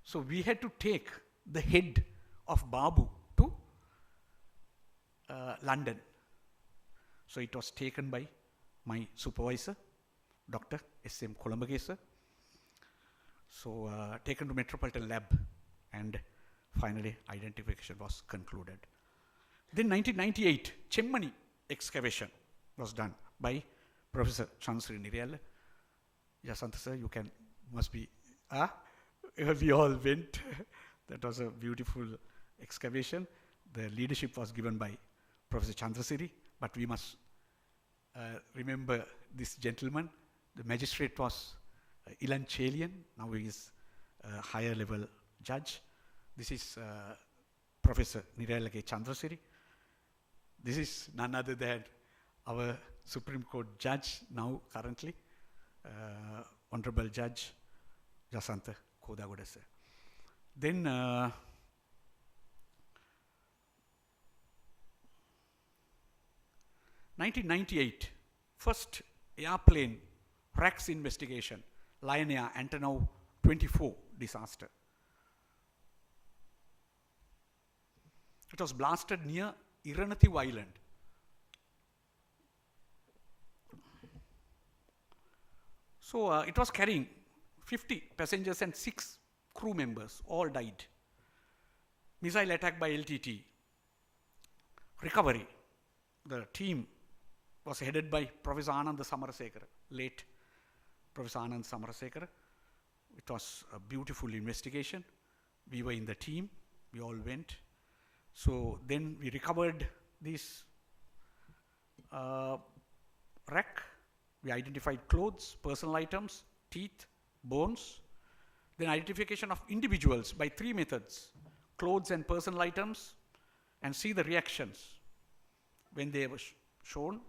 So we had to take the head of Babu to London. So it was taken by my supervisor, Dr. S.M. Kolambagesa. So taken to Metropolitan Lab, and finally identification was concluded. Then 1998, Chemmani excavation was done by Professor Chansri Niriyalla. Jasantha sir, you must be, we all went. That was a beautiful excavation. The leadership was given by Professor Chandrasiri, but we must remember this gentleman. The magistrate was Ilan Chelian, now he is a higher level judge. This is Professor Nirayala K. Chandrasiri. This is none other than our Supreme Court judge now currently, Honorable Judge Jasantha Kodagoda sir. Then 1998, first airplane wrecks investigation, Lion Air Antonov 24 disaster. It was blasted near Iranathi Island. So it was carrying 50 passengers and 6 crew members, all died. Missile attack by LTT. Recovery. The team was headed by Professor Anand Samarasekara, late Professor Anand Samarasekara. It was a beautiful investigation. We were in the team, we all went. So then we recovered this wreck. We identified clothes, personal items, teeth, bones. Then identification of individuals by 3 methods, clothes and personal items, and see the reactions. When they were shown,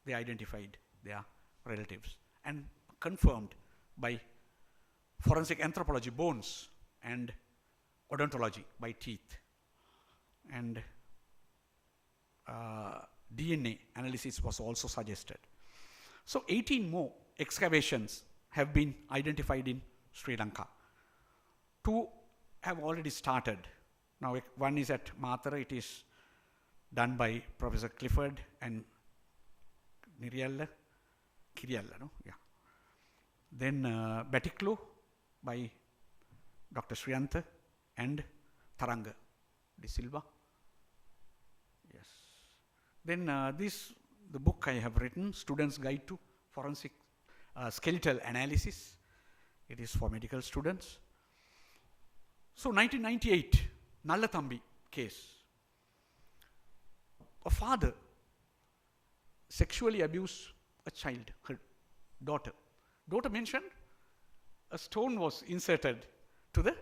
they identified their relatives, and confirmed by forensic anthropology, bones, and odontology by teeth. And DNA analysis was also suggested. So 18 more excavations have been identified in Sri Lanka. 2 have already started. Now one is at Mathara, it is done by Professor Clifford and Niriyalla, Kiriyalla, no? Yeah. Then Batiklu by Dr. Sriyantha and Tharanga De Silva. Yes. Then the book I have written, Student's Guide to Forensic Skeletal Analysis. It is for medical students. So 1998, Nallathambi case. A father sexually abused a child, her daughter. Daughter mentioned a stone was inserted to the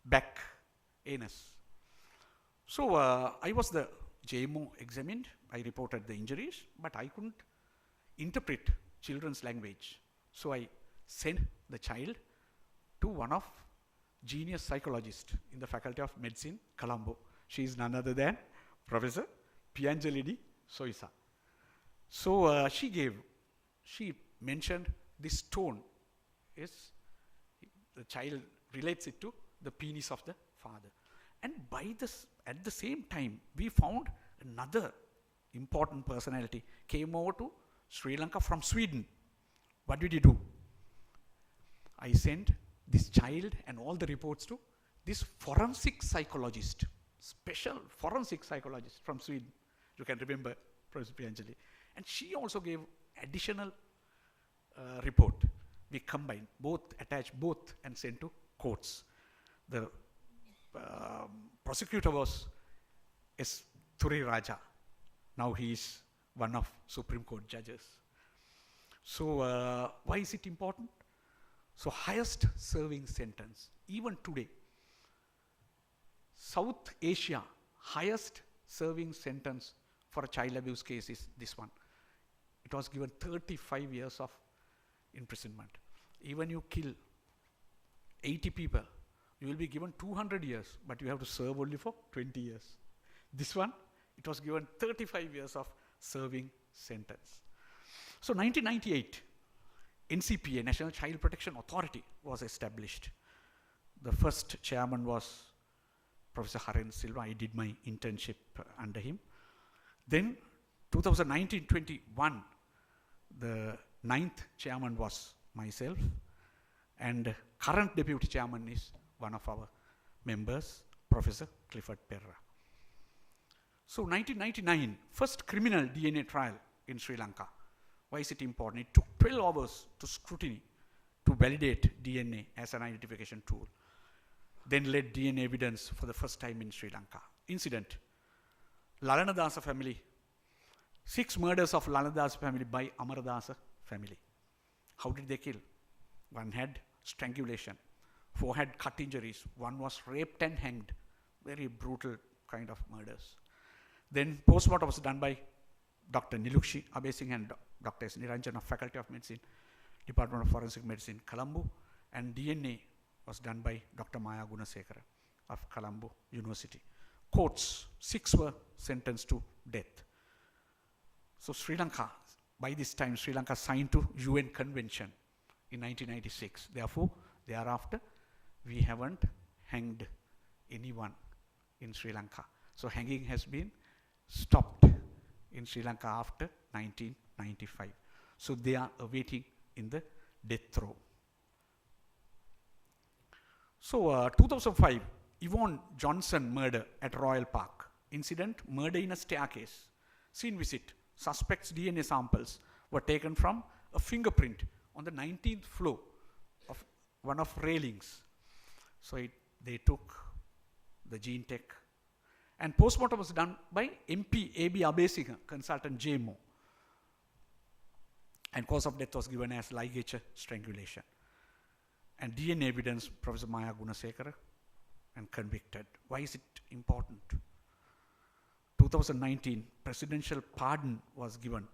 back anus. So I was the JMO examined. I reported the injuries, but I couldn't interpret children's language. So I sent the child to one of genius psychologists in the Faculty of Medicine, Colombo. She is none other than Professor Pianjali D'Souza. So she mentioned this stone is, the child relates it to the penis of the father. And at the same time, we found another important personality came over to Sri Lanka from Sweden. What did he do? I sent this child and all the reports to this forensic psychologist, special forensic psychologist from Sweden. You can remember Professor Priyanjali. And she also gave additional report. We combined both, attached both and sent to courts. The prosecutor was S. Thuri Raja. Now he is one of Supreme Court judges. So why is it important? So highest serving sentence, even today, South Asia, highest serving sentence for a child abuse case is this one. It was given 35 years of imprisonment. Even you kill 80 people, you will be given 200 years, but you have to serve only for 20 years. This one, it was given 35 years of serving sentence. So 1998, NCPA, National Child Protection Authority, was established. The first chairman was Professor Haren Silva. I did my internship under him. Then 2019-21, the 9th chairman was myself, and current deputy chairman is one of our members, Professor Clifford Perra. So 1999, first criminal DNA trial in Sri Lanka. Why is it important? It took 12 hours to scrutiny to validate DNA as an identification tool. Then led DNA evidence for the first time in Sri Lanka. Incident, Lalanadasa family, 6 murders of Lalanadasa family by Amaradasa family. How did they kill? One had strangulation, 4 had cut injuries, 1 was raped and hanged. Very brutal kind of murders. Then postmortem was done by Dr. Nilukshi Abesing and Dr. S. Niranjan of Faculty of Medicine, Department of Forensic Medicine, Colombo, and DNA was done by Dr. Maya Gunasekara of Colombo University. Courts, 6 were sentenced to death. So Sri Lanka, by this time, Sri Lanka signed to UN Convention in 1996. Therefore, thereafter, we haven't hanged anyone in Sri Lanka. So hanging has been stopped in Sri Lanka after 1995. So they are awaiting in the death row. So 2005, Yvonne Johnson murder at Royal Park. Incident, murder in a staircase. Scene visit, suspect's DNA samples were taken from a fingerprint on the 19th floor of one of railings. So they took the gene tech. And postmortem was done by MP A.B. Abesinghe, consultant JMO. And cause of death was given as ligature strangulation. And DNA evidence, Professor Maya Gunasekara, and convicted. Why is it important? 2019, presidential pardon was given.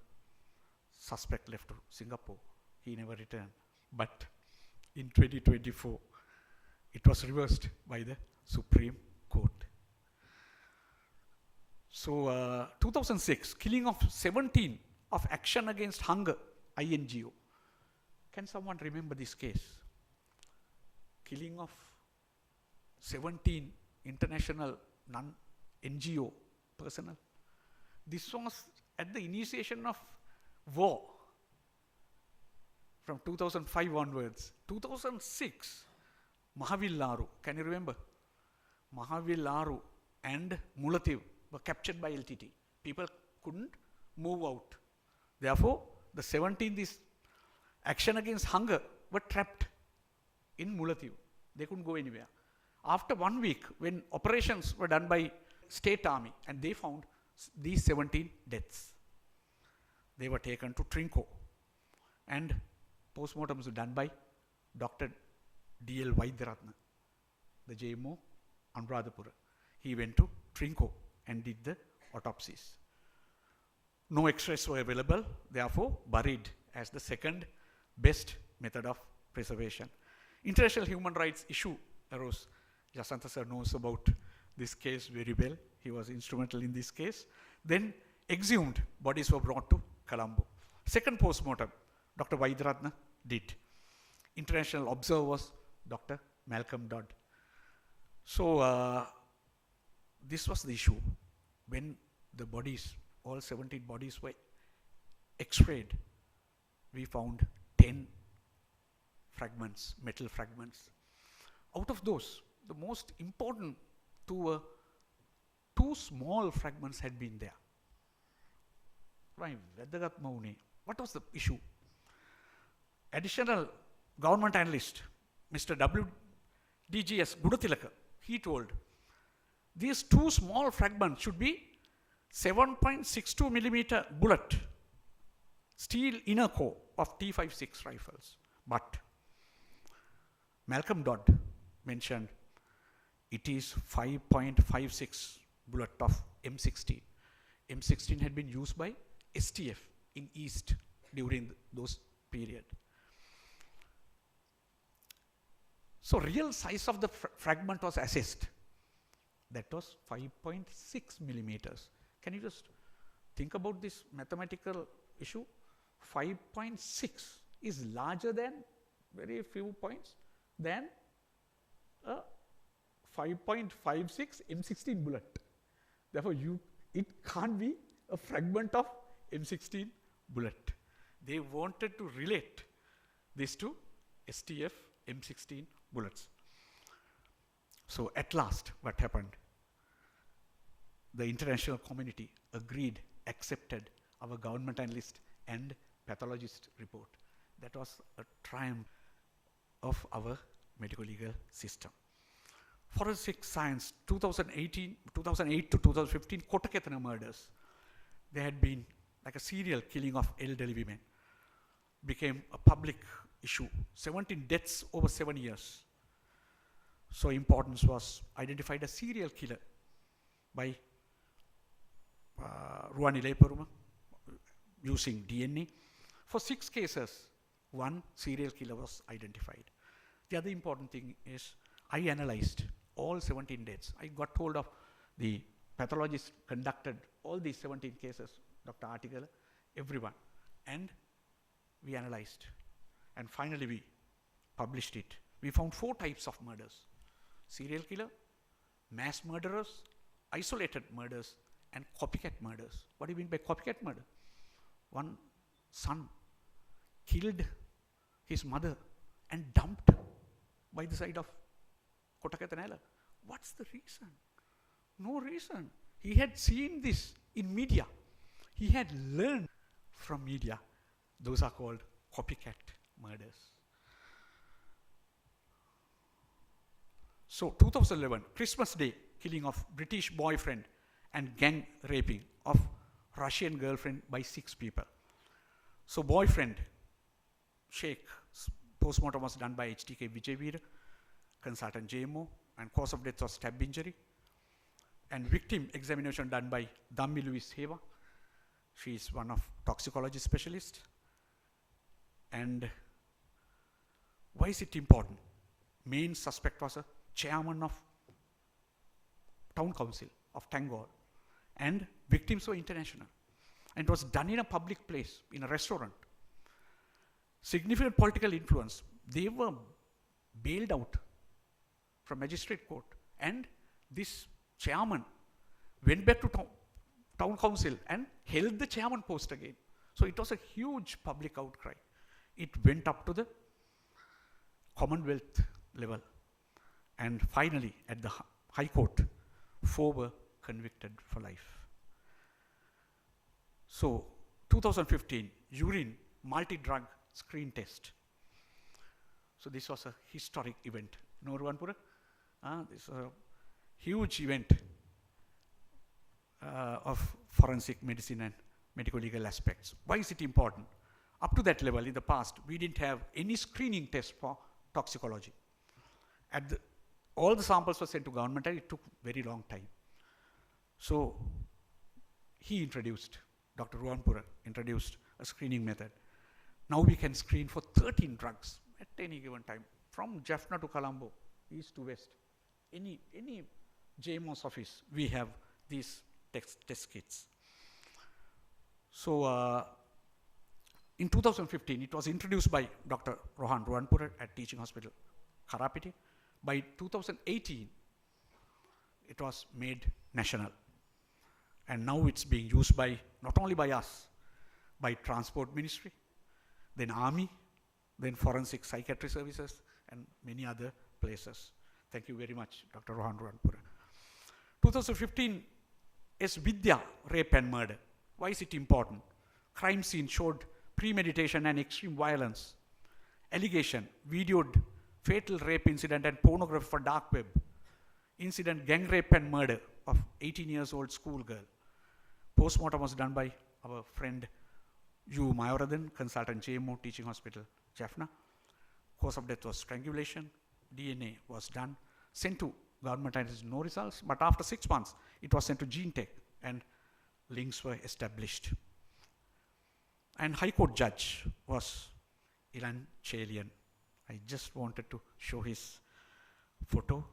Suspect left to Singapore. He never returned. But in 2024, it was reversed by the Supreme Court. So 2006, killing of 17 of Action Against Hunger, INGO. Can someone remember this case? Killing of 17 international non-NGO personnel. This was at the initiation of war from 2005 onwards. 2006, Mahavir Laru, can you remember? Mahavir Laru and Mulathiv were captured by LTT. People couldn't move out. Therefore, the 17th is Action Against Hunger were trapped in Mulathiv. They couldn't go anywhere. After 1 week, when operations were done by State Army, and they found these 17 deaths, they were taken to Trinco. And postmortems were done by Dr. D.L. Vaidyaratna, the JMO, Anuradhapura. He went to Trinco and did the autopsies. No X-rays were available, therefore buried as the second best method of preservation. International human rights issue arose. Jasanta sir knows about this case very well. He was instrumental in this case. Then exhumed bodies were brought to Colombo. Second postmortem, Dr. Vaidyaratna did. International observer was Dr. Malcolm Dodd. So this was the issue. When the bodies, all 17 bodies were x-rayed, we found 10 fragments, metal fragments. Out of those, the most important two small fragments had been there. What was the issue? Additional government analyst, Mr. WDGS Gudatilaka, he told these two small fragments should be 7.62 millimeter bullet, steel inner core of T56 rifles. But Malcolm Dodd mentioned it is 5.56 bullet of M16. M16 had been used by STF in East during those period. So real size of the fragment was assessed. That was 5.6 millimeters. Can you just think about this mathematical issue? 5.6 is larger than very few points than a 5.56 M16 bullet. Therefore, it can't be a fragment of M16 bullet. They wanted to relate this to STF M16 bullets. So at last, what happened? The international community agreed, accepted our government analyst and pathologist report. That was a triumph of our medical legal system. Forensic science, 2008 to 2015, Kotakethana murders. There had been like a serial killing of elderly women. Became a public issue. 17 deaths over 7 years. So importance was identified a serial killer by Ruwanile Peruma using DNA. For 6 cases, one serial killer was identified. The other important thing is I analyzed all 17 deaths. I got hold of the pathologist conducted all these 17 cases, Dr. Article, everyone, and we analyzed. And finally we published it. We found 4 types of murders: serial killer, mass murderers, isolated murders, and copycat murders. What do you mean by copycat murder? One son killed his mother and dumped by the side of Kotakethana. What's the reason? No reason. He had seen this in media. He had learned from media. Those are called copycat murders. So 2011, Christmas Day, killing of British boyfriend and gang raping of Russian girlfriend by 6 people. So boyfriend, Sheikh, postmortem was done by HTK Vijayveer, consultant JMO, and cause of death was stab injury. And victim examination done by Dhammi Louise Heva. She is one of toxicology specialist. And why is it important? Main suspect was a chairman of town council of Tangor, and victims were international. And it was done in a public place, in a restaurant. Significant political influence. They were bailed out from magistrate court, and this chairman went back to town council and held the chairman post again. So it was a huge public outcry. It went up to the Commonwealth level. And finally, at the High Court, 4 were convicted for life. So 2015, urine multi-drug screen test. So this was a historic event. No, Ruwanpura? This was a huge event of forensic medicine and medical legal aspects. Why is it important? Up to that level, in the past, we didn't have any screening test for toxicology. All the samples were sent to government, and it took very long time. So he introduced, Dr. Ruwanpura introduced a screening method. Now we can screen for 13 drugs at any given time, from Jaffna to Colombo, east to west. Any JMO's office, we have these test kits. So In 2015, it was introduced by Dr. Rohan Ruwanpura at Teaching Hospital, Karapiti. By 2018, it was made national. And now it's being used by, not only by us, by Transport Ministry, then Army, then Forensic Psychiatry Services, and many other places. Thank you very much, Dr. Rohan Ruwanpura. 2015 is Vidya, rape and murder. Why is it important? Crime scene showed premeditation and extreme violence. Allegation, videoed fatal rape incident and pornography for dark web. Incident, gang rape and murder of 18 years old schoolgirl. Postmortem was done by our friend U. Mayoradhan, consultant JMO, Teaching Hospital, Jaffna. Cause of death was strangulation. DNA was done, sent to government and no results, but after 6 months, it was sent to Gene Tech and links were established. And High Court judge was Ilan Chalian. I just wanted to show his photo.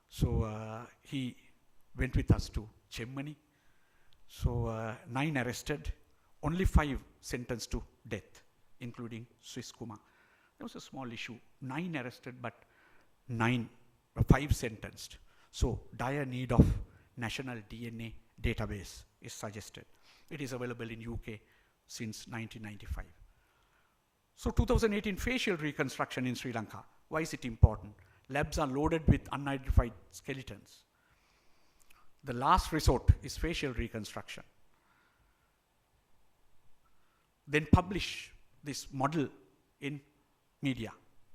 So he went with us to Chemmani. So 9 arrested, only 5 sentenced to death, including Swiss Kumar. There was a small issue, 9 arrested, but 5 sentenced. So dire need of national DNA database is suggested. It is available in UK since 1995. So 2018 facial reconstruction in Sri Lanka. Why is it important? Labs are loaded with unidentified skeletons. The last resort is facial reconstruction. Then publish this model in media.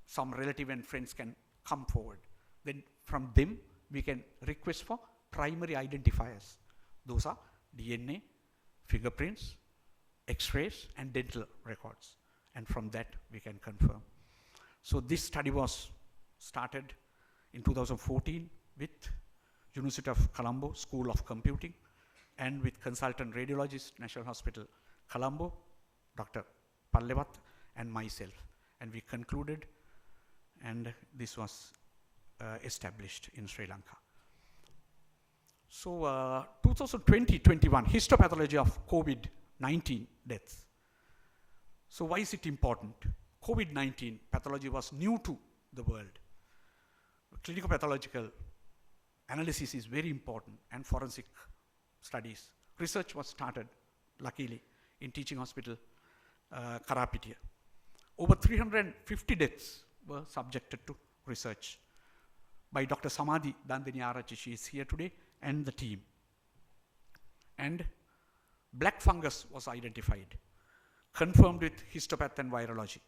Some relative and friends can come forward. Then from them, we can request for primary identifiers. Those are DNA, fingerprints, X-rays, and dental records. And from that, we can confirm. So this study was started in 2014 with University of Colombo School of Computing and with consultant radiologist, National Hospital, Colombo, Dr. Pallevat, and myself. And we concluded, and this was established in Sri Lanka. So 2020-21, histopathology of COVID-19 deaths. So why is it important? COVID-19 pathology was new to the world. Clinical pathological analysis is very important, and forensic studies. Research was started, luckily, in Teaching Hospital, Karapitiya. Over 350 deaths were subjected to research by Dr. Samadhi Dandini Arachi. She is here today, and the team. And black fungus was identified, confirmed with histopath and virology.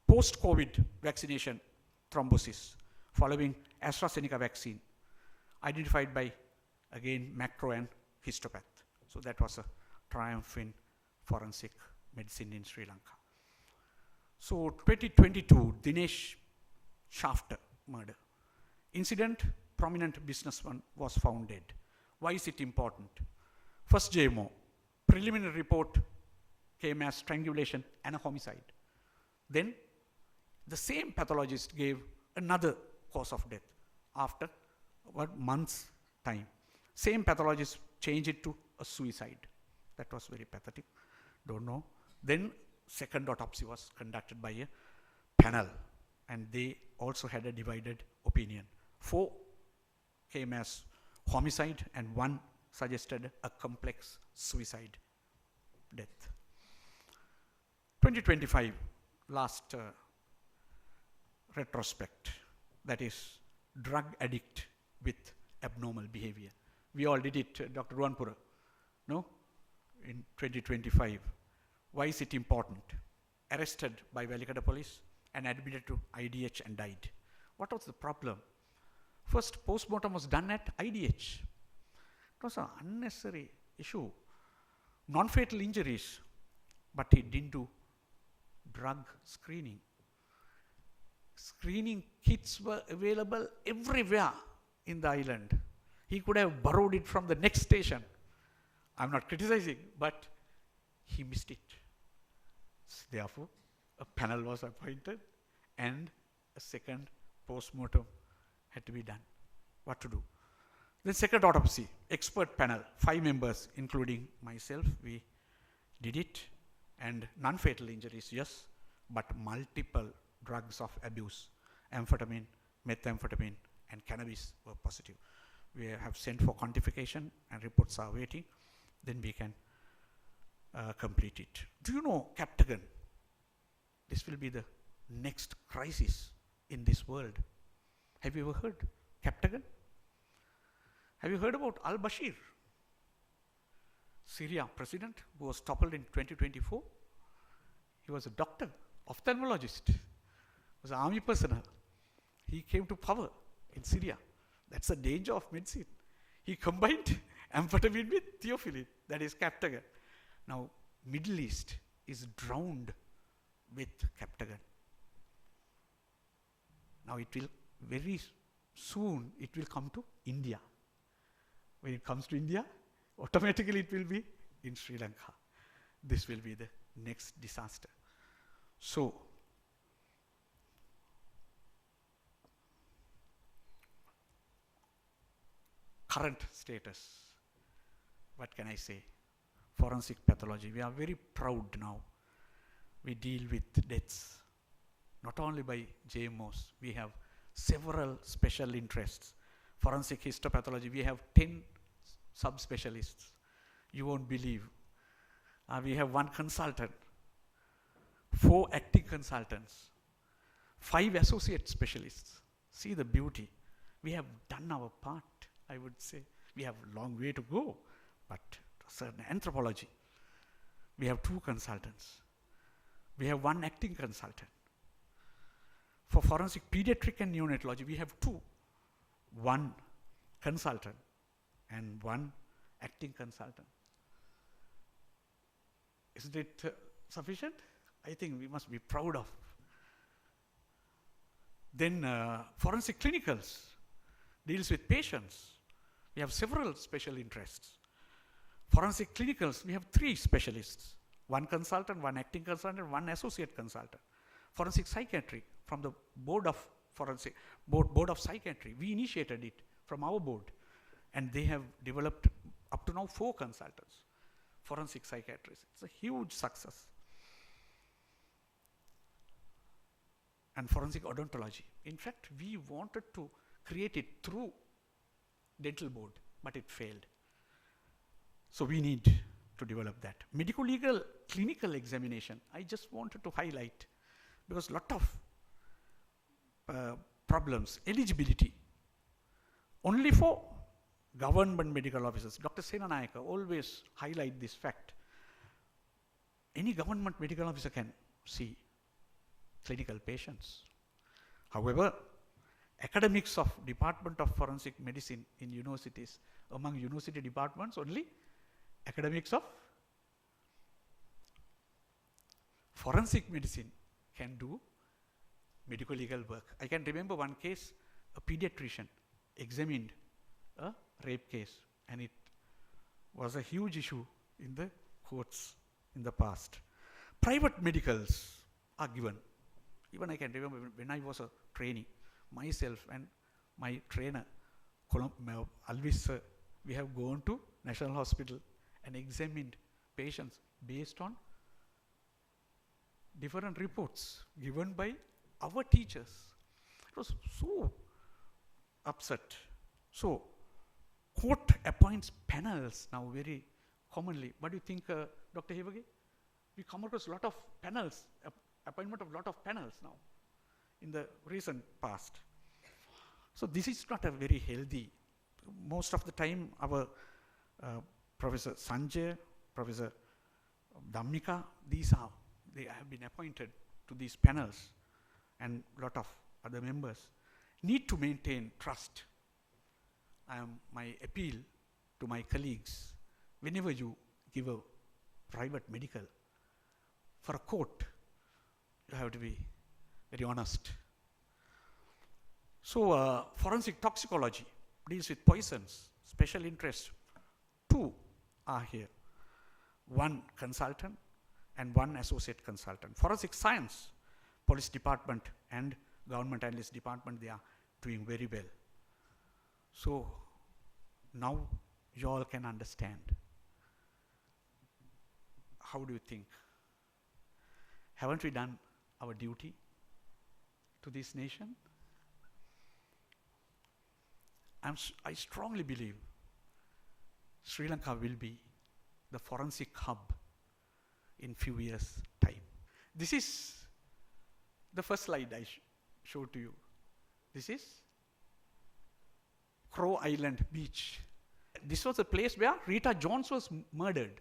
Post-COVID vaccination thrombosis following AstraZeneca vaccine, identified by, again, macro and histopath. So that was a triumph in forensic medicine in Sri Lanka. So 2022, Dinesh Shafter murder. Incident, prominent businessman was found dead. Why is it important? First JMO, preliminary report came as strangulation and a homicide. Then the same pathologist gave another cause of death after about months' time. Same pathologist changed it to a suicide. That was very pathetic. Don't know. Then second autopsy was conducted by a panel, and they also had a divided opinion. 4 came as homicide and 1 suggested a complex suicide death. 2025, last retrospect, that is drug addict with abnormal behavior. We all did it, Dr. Ruwanpura, no? In 2025. Why is it important? Arrested by Velikada police and admitted to IDH and died. What was the problem? First, post-mortem was done at IDH. It was an unnecessary issue. Non-fatal injuries, but he didn't do drug screening. Screening kits were available everywhere in the island. He could have borrowed it from the next station. I'm not criticizing, but he missed it. Therefore, a panel was appointed and a second post-mortem had to be done. What to do? Then second autopsy, expert panel, 5 members, including myself, we did it. and non-fatal injuries, yes, but multiple drugs of abuse, amphetamine, methamphetamine, and cannabis were positive. We have sent for quantification and reports are waiting. Then we can complete it. Do you know Captagon? This will be the next crisis in this world. Have you ever heard Captagon? Have you heard about al-Bashir, Syria president who was toppled in 2024? He was a doctor, ophthalmologist, was an army personnel. He came to power in Syria. That's the danger of medicine. He combined amphetamine with theophylline, that is Captagon. Now, Middle East is drowned with Captagon. Now it will very soon, it will come to India. When it comes to India, automatically it will be in Sri Lanka. This will be the next disaster. So, current status, what can I say? Forensic pathology, we are very proud now. We deal with deaths, not only by JMOs, we have several special interests. Forensic histopathology, we have 10 subspecialists. You won't believe. We have 1 consultant, 4 acting consultants, 5 associate specialists. See the beauty. We have done our part, I would say. We have a long way to go, but certain anthropology, we have 2 consultants. We have 1 acting consultant. For forensic pediatric and neonatology, we have 2. 1 consultant and 1 acting consultant. Isn't it sufficient? I think we must be proud of. Then forensic clinicals deals with patients. We have several special interests. Forensic clinicals, we have 3 specialists. 1 consultant, 1 acting consultant, 1 associate consultant. Forensic psychiatry, from the board of forensic, board of psychiatry, we initiated it from our board, and they have developed up to now 4 consultants, forensic psychiatrists. It's a huge success. And forensic odontology. In fact, we wanted to create it through dental board, but it failed. So we need to develop that. Medical legal clinical examination, I just wanted to highlight, because lot of problems, eligibility, only for government medical officers. Dr. Senanayaka always highlight this fact. Any government medical officer can see clinical patients. However, academics of Department of Forensic Medicine in universities, among university departments, only academics of forensic medicine can do medical legal work. I can remember one case, a pediatrician examined a rape case, and it was a huge issue in the courts in the past. Private medicals are given. Even I can remember when I was a trainee, myself and my trainer, Alvis sir, we have gone to National Hospital and examined patients based on different reports given by our teachers. It was so upset. So, court appoints panels now very commonly. What do you think, Dr. Hevage? We come across a lot of panels, appointment of a lot of panels now in the recent past. So this is not a very healthy. Most of the time, our Professor Sanjay, Professor Dhammika, they have been appointed to these panels, and a lot of other members need to maintain trust. My appeal to my colleagues, whenever you give a private medical for a court, you have to be very honest. So forensic toxicology deals with poisons, special interest. 2 are here, 1 consultant and 1 associate consultant. Forensic science, police department and government analyst department, they are doing very well. So now you all can understand. How do you think Haven't we done our duty to this nation? I strongly believe Sri Lanka will be the forensic hub in few years' time. This is the first slide I showed to you. This is Crow Island Beach. This was a place where Rita Jones was murdered.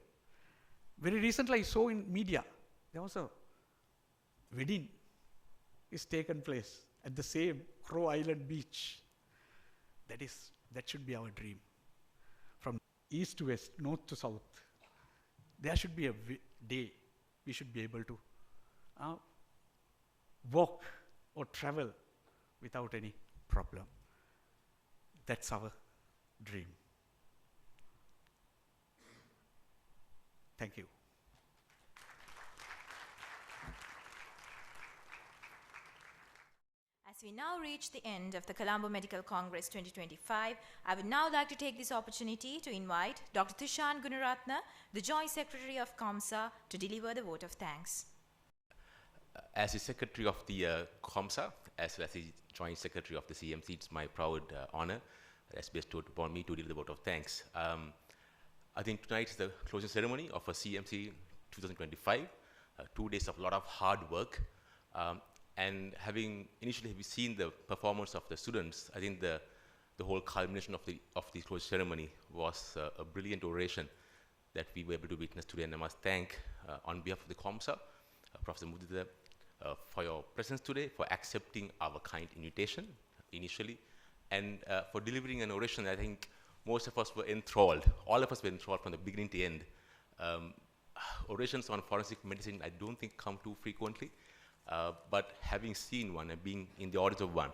Very recently I saw in media, there was a wedding is taken place at the same Crow Island Beach. That should be our dream. From east to west, north to south, there should be a day we should be able to walk or travel without any problem. That's our dream. Thank you. As we now reach the end of the Colombo Medical Congress 2025, I would now like to take this opportunity to invite Dr. Tushan Gunaratna, the Joint Secretary of CoMSAA, to deliver the vote of thanks. As the Secretary of the CoMSAA, as well as the Joint Secretary of the CMC, it's my proud honor that's bestowed upon me to deliver the vote of thanks. I think tonight is the closing ceremony of a CMC 2025, 2 days of a lot of hard work. And having initially seen the performance of the students, I think the whole culmination of the closing ceremony was a brilliant oration that we were able to witness today. And I must thank, on behalf of the CoMSAA, Prof Muditha, for your presence today, for accepting our kind invitation initially, and for delivering an oration. I think most of us were enthralled. All of us were enthralled from the beginning to end. Orations on forensic medicine, I don't think come too frequently. But having seen one and being in the audience of one,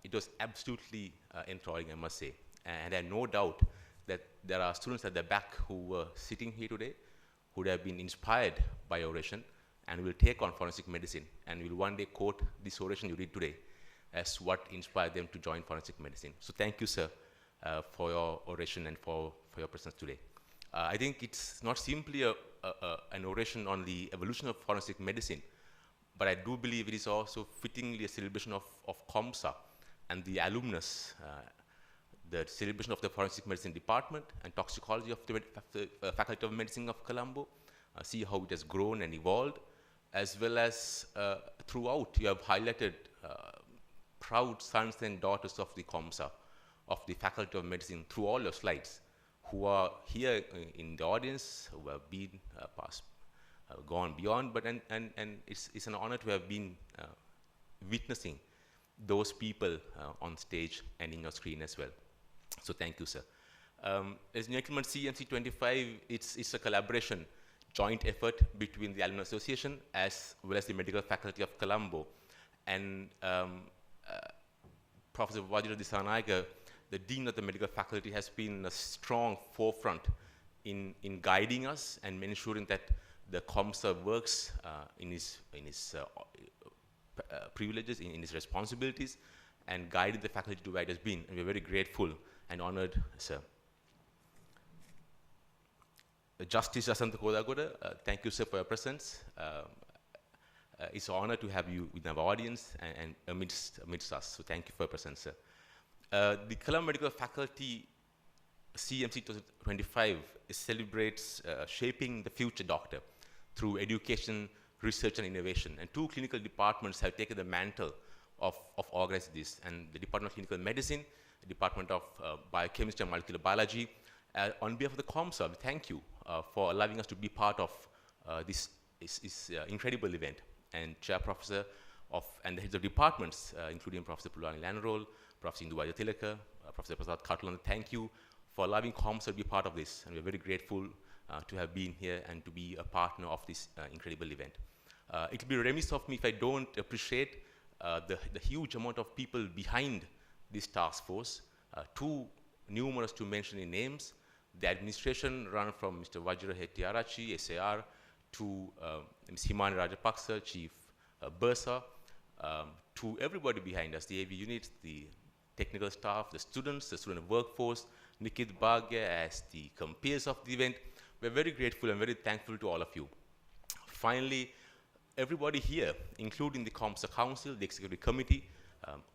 it was absolutely enthralling, I must say. And I have no doubt that there are students at the back who were sitting here today who would have been inspired by oration and will take on forensic medicine and will one day quote this oration you read today as what inspired them to join forensic medicine. So thank you, sir, for your oration and for your presence today. I think it's not simply an oration on the evolution of forensic medicine, but I do believe it is also fittingly a celebration of CoMSAA and the alumnus, the celebration of the Forensic Medicine Department and Toxicology of the Faculty of Medicine of Colombo, see how it has grown and evolved, as well as throughout you have highlighted proud sons and daughters of the CoMSAA, of the Faculty of Medicine through all your slides, who are here in the audience, who have been gone beyond, but and it's an honor to have been witnessing those people on stage and in your screen as well. So thank you, sir. As gentlemen, CMC 25, it's a collaboration, joint effort between the Alumni Association as well as the Medical Faculty of Colombo. And Professor Vajra Disanaika, the Dean of the Medical Faculty, has been a strong forefront in guiding us and ensuring that the CoMSAA works in his privileges, in his responsibilities, and guided the faculty to where it has been. And we're very grateful and honored, sir. Justice Asantha Kodagoda, thank you, sir, for your presence. It's an honor to have you in our audience and amidst us. So thank you for your presence, sir. The Colombo Medical Faculty CMC 2025 celebrates shaping the future doctor through education, research, and innovation. And 2 clinical departments have taken the mantle of organizing this. And the Department of Clinical Medicine, the Department of Biochemistry and Molecular Biology. On behalf of the CoMSAA, thank you for allowing us to be part of this incredible event. And Chair Professor and the heads of departments, including Professor Pulani Lanrol, Professor Indu Vajatilaka, Professor Prasad Katalan, thank you for allowing CoMSAA to be part of this. And we're very grateful to have been here and to be a partner of this incredible event. It will be remiss of me if I don't appreciate the huge amount of people behind this task force, too numerous to mention in names. The administration run from Mr. Vajra Hettiarachi, SAR, to Ms. Himani Rajapaksa, Chief Bursa, to everybody behind us, the AV units, the technical staff, the students, the student workforce, Nikit Bhagya as the compeers of the event. We're very grateful and very thankful to all of you. Finally, everybody here, including the CoMSAA Council, the Executive Committee,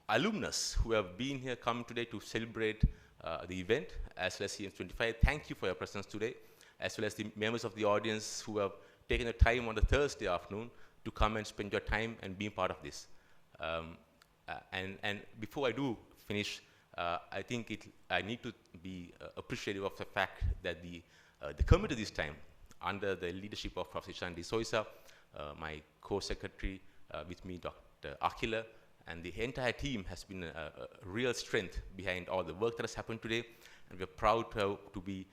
alumnus who have been here, come today to celebrate the event, as well as CM25. Thank you for your presence today, as well as the members of the audience who have taken the time on the Thursday afternoon to come and spend your time and be part of this. And before I do finish, I think I need to be appreciative of the fact that the committee this time, under the leadership of Prof Shan D'Souza, my co-secretary with me, Dr. Akila, and the entire team has been a real strength behind all the work that has happened today. And we're proud to be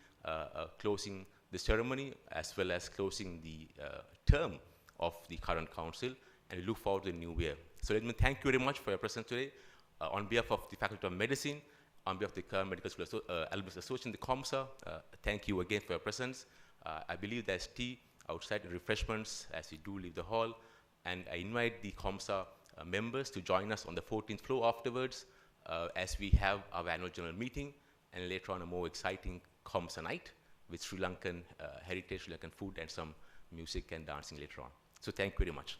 closing the ceremony as well as closing the term of the current council, and we look forward to the new year. So let me thank you very much for your presence today. On behalf of the Faculty of Medicine, on behalf of the Current Medical School Alumnus Association, the CoMSAA, thank you again for your presence. I believe there's tea outside, refreshments as we do leave the hall, and I invite the CoMSAA members to join us on the 14th floor afterwards as we have our annual general meeting, and later on a more exciting CoMSAA night with Sri Lankan heritage, Sri Lankan food, and some music and dancing later on. So thank you very much.